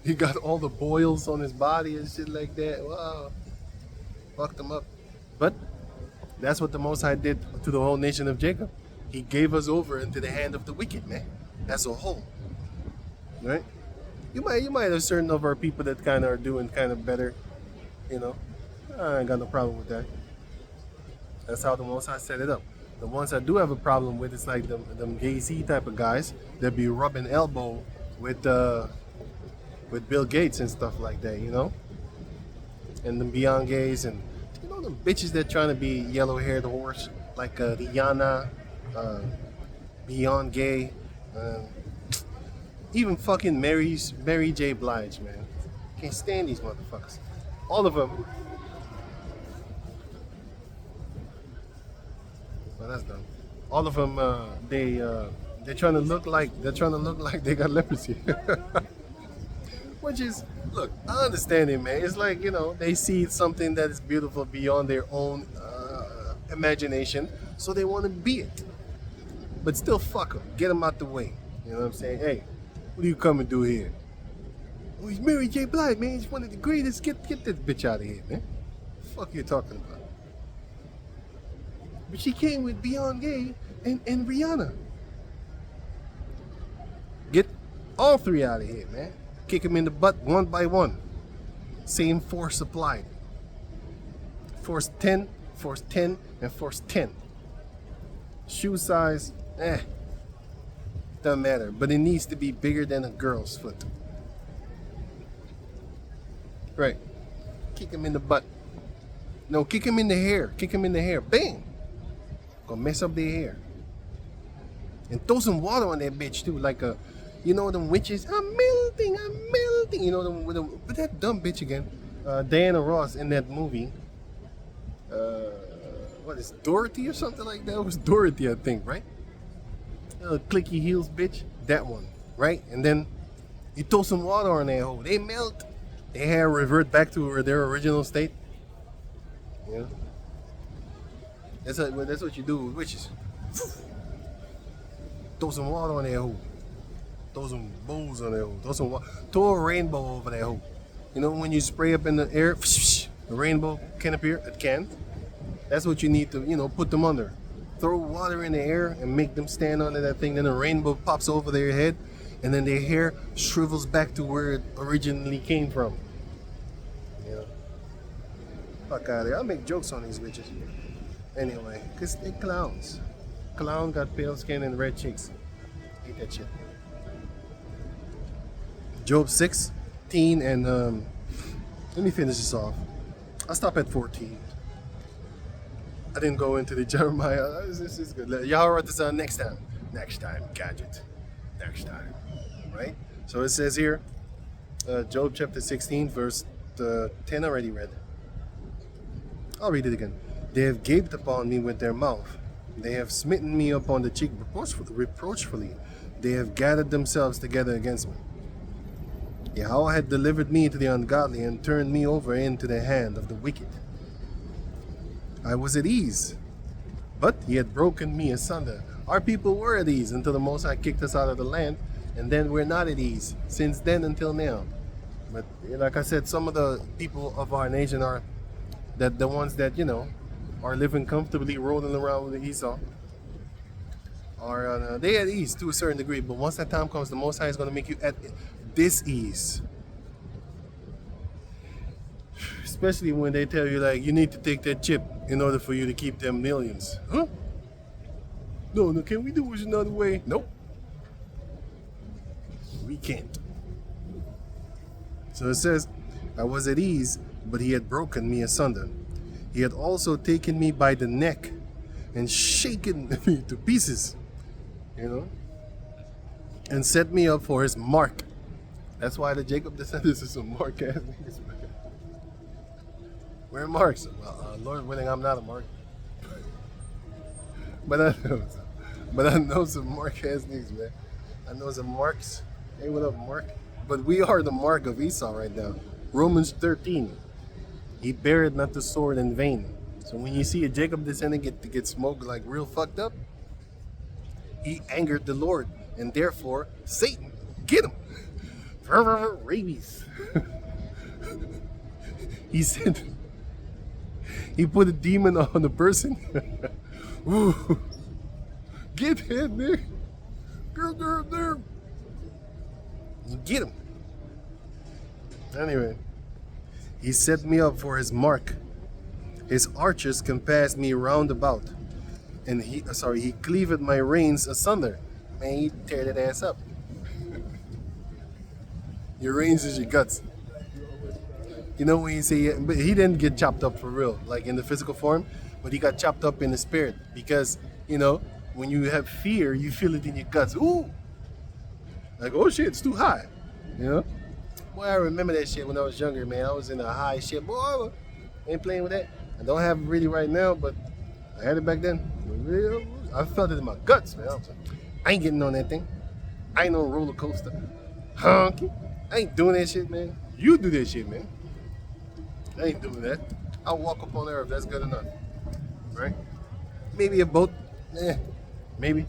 He got all the boils on his body and shit like that. Wow. Fucked him up. But that's what the Most High did to the whole nation of Jacob. He gave us over into the hand of the wicked, man. As a whole. Right? You might have certain of our people that kind of are doing kind of better. You know? I ain't got no problem with that. That's how the Most High set it up. The ones I do have a problem with is like them Gay-Z type of guys that be rubbing elbow with Bill Gates and stuff like that, you know? And them Beyond Gays and, you know, them bitches that trying to be yellow-haired horse, like Rihanna, Beyond Gay, even fucking Mary J. Blige, man. Can't stand these motherfuckers. All of them. Well, that's dumb. All of them, they're trying to look like they got leprosy. Which is, look, I understand it, man. It's like, they see something that is beautiful beyond their own imagination, so they want to be it. But still, fuck them. Get them out the way. You know what I'm saying? Hey, what do you come and do here? Oh, he's Mary J. Blige, man. He's one of the greatest. Get this bitch out of here, man. What the fuck are you talking about? But she came with Beyonce and Rihanna. Get all three out of here, man. Kick them in the butt one by one. Same force applied. Force 10, and force 10. Shoe size, doesn't matter. But it needs to be bigger than a girl's foot. Right. Kick him in the butt. No, kick him in the hair. Kick him in the hair. Bang! Gonna mess up their hair. And throw some water on that bitch too. Like them witches. I'm melting. But that dumb bitch again. Diana Ross in that movie. What is Dorothy or something like that? It was Dorothy, I think, right? Clicky heels bitch. That one, right? And then you throw some water on that hole. They melt. Their hair revert back to their original state. Yeah. That's what you do with witches. Throw some water on that hole. Throw some bowls on that hole. Throw a rainbow over that hole. When you spray up in the air, the rainbow can appear. It can. That's what you need to, put them under. Throw water in the air and make them stand under that thing. Then a rainbow pops over their head, and then their hair shrivels back to where it originally came from. Fuck out of here. I'll make jokes on these bitches. Anyway, because they're clowns. Clown got pale skin and red cheeks. Hate that shit. Job 16 and let me finish this off. I'll stop at 14. I didn't go into the Jeremiah. This is good. Y'all write this down next time. Next time, gadget. Next time. Right? So it says here, Job chapter 16, verse 10 already read. I'll read it again. They have gaped upon me with their mouth. They have smitten me upon the cheek reproachfully. They have gathered themselves together against me. Yahweh had delivered me to the ungodly and turned me over into the hand of the wicked. I was at ease, but he had broken me asunder. Our people were at ease until the Most High kicked us out of the land, and then we're not at ease since then until now. But like I said, some of the people of our nation are the ones that are living comfortably, rolling around with the Esau. Are they at ease to a certain degree? But once that time comes, the Most High is going to make you at dis-ease. Especially when they tell you, like, you need to take that chip in order for you to keep them millions. Huh? No, can we do it another way? Nope. We can't. So it says, I was at ease, but he had broken me asunder. He had also taken me by the neck and shaken me to pieces, and set me up for his mark. That's why the Jacob descendants is some mark ass niggas. We're marks. Well, Lord willing, I'm not a mark. But I know some mark ass niggas, man. I know some marks. Hey, what up, Mark? But we are the mark of Esau right now. Romans 13. He buried not the sword in vain. So when you see a Jacob descendant get smoked like real fucked up, he angered the Lord, and therefore Satan, get him. Rabies. He said, he put a demon on the person. Ooh, get him there. There. Get him. Anyway, he set me up for his mark. His archers compassed me round about, and he cleaved my reins asunder. Man, he tear that ass up. Your reins is your guts. When you say, but he didn't get chopped up for real, like in the physical form, but he got chopped up in the spirit, because when you have fear, you feel it in your guts. Ooh, like, oh shit, it's too high. Boy, I remember that shit when I was younger, man. I was in a high shit. Boy, I ain't playing with that. I don't have it really right now, but I had it back then. I felt it in my guts, man. I ain't getting on that thing. I ain't no roller coaster. Honky. I ain't doing that shit, man. You do that shit, man. I ain't doing that. I'll walk upon the earth. That's good enough, right? Maybe a boat. Maybe.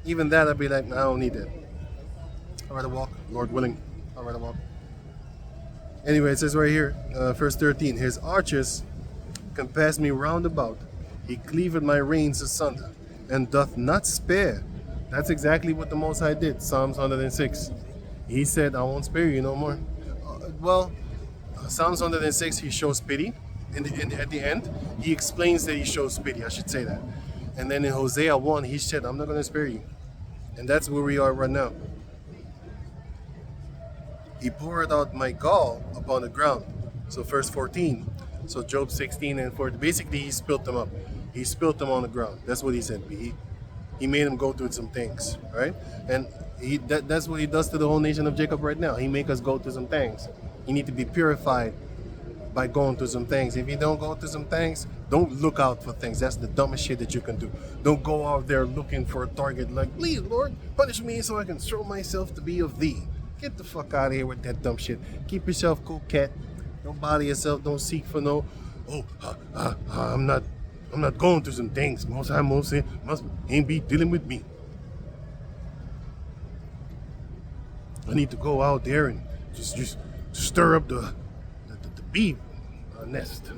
Even that, I'd be like, nah, I don't need that. I'd rather walk, Lord willing. I'd rather walk. Anyway, it says right here, verse 13, his archers compass me round about. He cleaveth my reins asunder, and doth not spare. That's exactly what the Most High did. Psalms 106. He said, I won't spare you no more. Psalms 106, he shows pity. At the end, he explains that he shows pity. I should say that. And then in Hosea 1, he said, I'm not going to spare you. And that's where we are right now. He poured out my gall upon the ground. So verse 14. So Job 16 and 14. Basically, he spilt them up. He spilt them on the ground. That's what he said. He made them go through some things, right? And that's what he does to the whole nation of Jacob right now. He make us go through some things. You need to be purified by going through some things. If you don't go through some things, don't look out for things. That's the dumbest shit that you can do. Don't go out there looking for a target like, please, Lord, punish me so I can show myself to be of thee. Get the fuck out of here with that dumb shit. Keep yourself cool, cat. Don't bother yourself. Don't seek for no, I'm not going through some things. Most High must ain't be dealing with me. I need to go out there and just stir up the bee nest.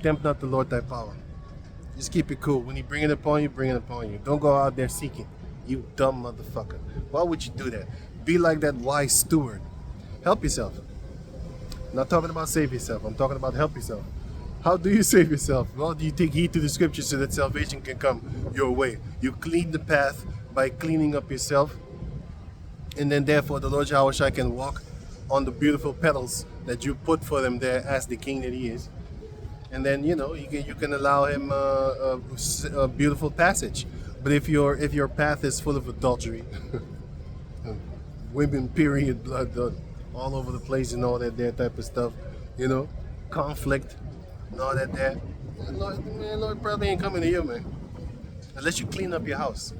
Tempt not the Lord thy power. Just keep it cool. When he bring it upon you, bring it upon you. Don't go out there seeking. You dumb motherfucker. Why would you do that? Be like that wise steward. Help yourself. I'm not talking about save yourself. I'm talking about help yourself. How do you save yourself? Well, you take heed to the scriptures so that salvation can come your way. You clean the path by cleaning up yourself. And then therefore the Lord Yahweh can walk on the beautiful petals that you put for them there as the king that he is. And then, you can allow him a beautiful passage. But if your path is full of adultery, women, period, blood, all over the place and all that there type of stuff, conflict and all that there, Lord probably ain't coming to you, man. Unless you clean up your house.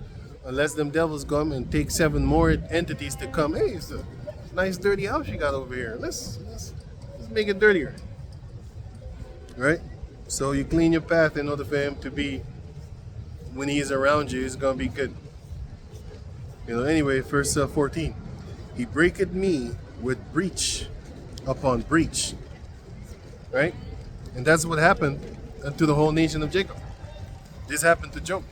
Unless them devils come and take 7 more entities to come. Hey, it's a nice dirty house you got over here. Let's make it dirtier. Right? So you clean your path in order for him to be, when he is around you, it's going to be good. Anyway, verse 14. He breaketh me with breach upon breach. Right? And that's what happened to the whole nation of Jacob. This happened to Job.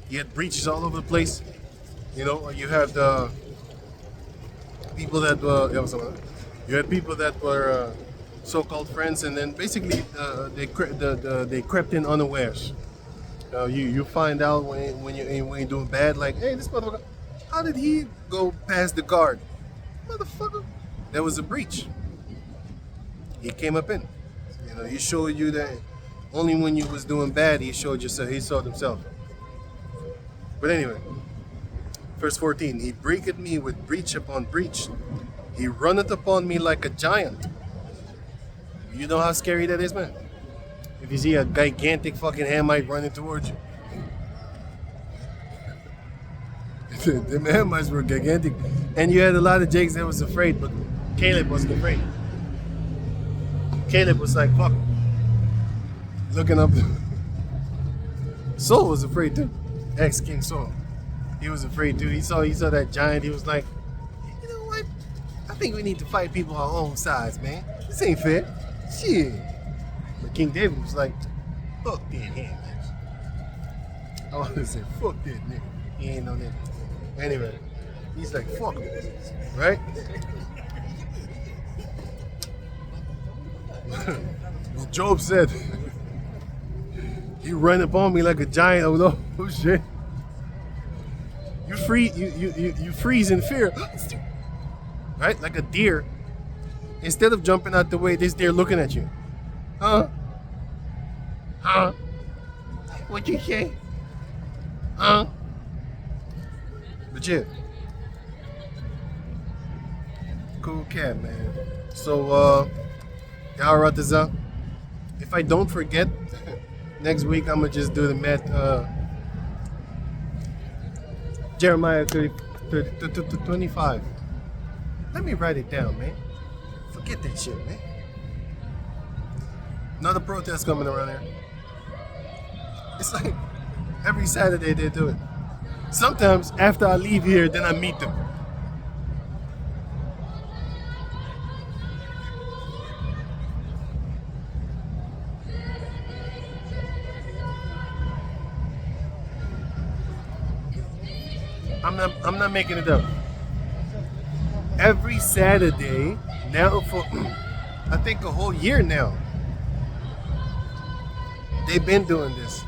He had breaches all over the place. You had people that were so-called friends, and then basically they crept in unawares. You find out when you're doing bad, like, hey, this motherfucker, how did he go past the guard? Motherfucker, there was a breach. He came up in. He showed you that only when you was doing bad, he showed himself. But anyway, verse 14, he breaketh me with breach upon breach. He runneth upon me like a giant. You know how scary that is, man? If you see a gigantic fucking Hamite running towards you. The Hamites were gigantic. And you had a lot of Jakes that was afraid, but Caleb wasn't afraid. Caleb was like, fuck. Looking up. Saul was afraid too. Ex-King Saul. He was afraid too. He saw that giant. He was like, you know what? I think we need to fight people our own size, man. This ain't fair. Shit. But King David was like, fuck that Hamite. I want to say, fuck that nigga. He ain't no nigga. Anyway, he's like, fuck him. Right? Well, Job said, you run upon me like a giant. Oh shit. You freeze in fear. Right? Like a deer. Instead of jumping out the way, this deer looking at you. Huh? What'd you say? Huh? But yeah. Cool cat, man. So, Yaharatazah, if I don't forget, next week I'm gonna just do the math. Jeremiah 25. Let me write it down, man. Forget that shit, man. Another protest coming around here. It's like every Saturday they do it. Sometimes after I leave here, then I meet them. I'm not making it up. Every Saturday now for I think a whole year now. They've been doing this.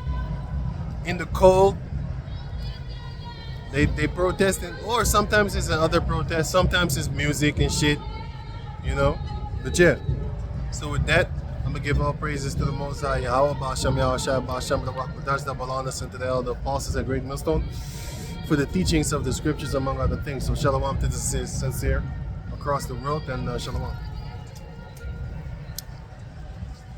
In the cold, they protesting, or sometimes it's another protest, sometimes it's music and shit, you know. But yeah. So with that, I'm gonna give all praises to the Most High Yahweh, Ba'ashem Yahushua, Ba'ashem the Rock B'dash, the Balanas, and to the elder apostles at Great Millstone for the teachings of the scriptures, among other things. So shalom to the sincere across the world, and shalom.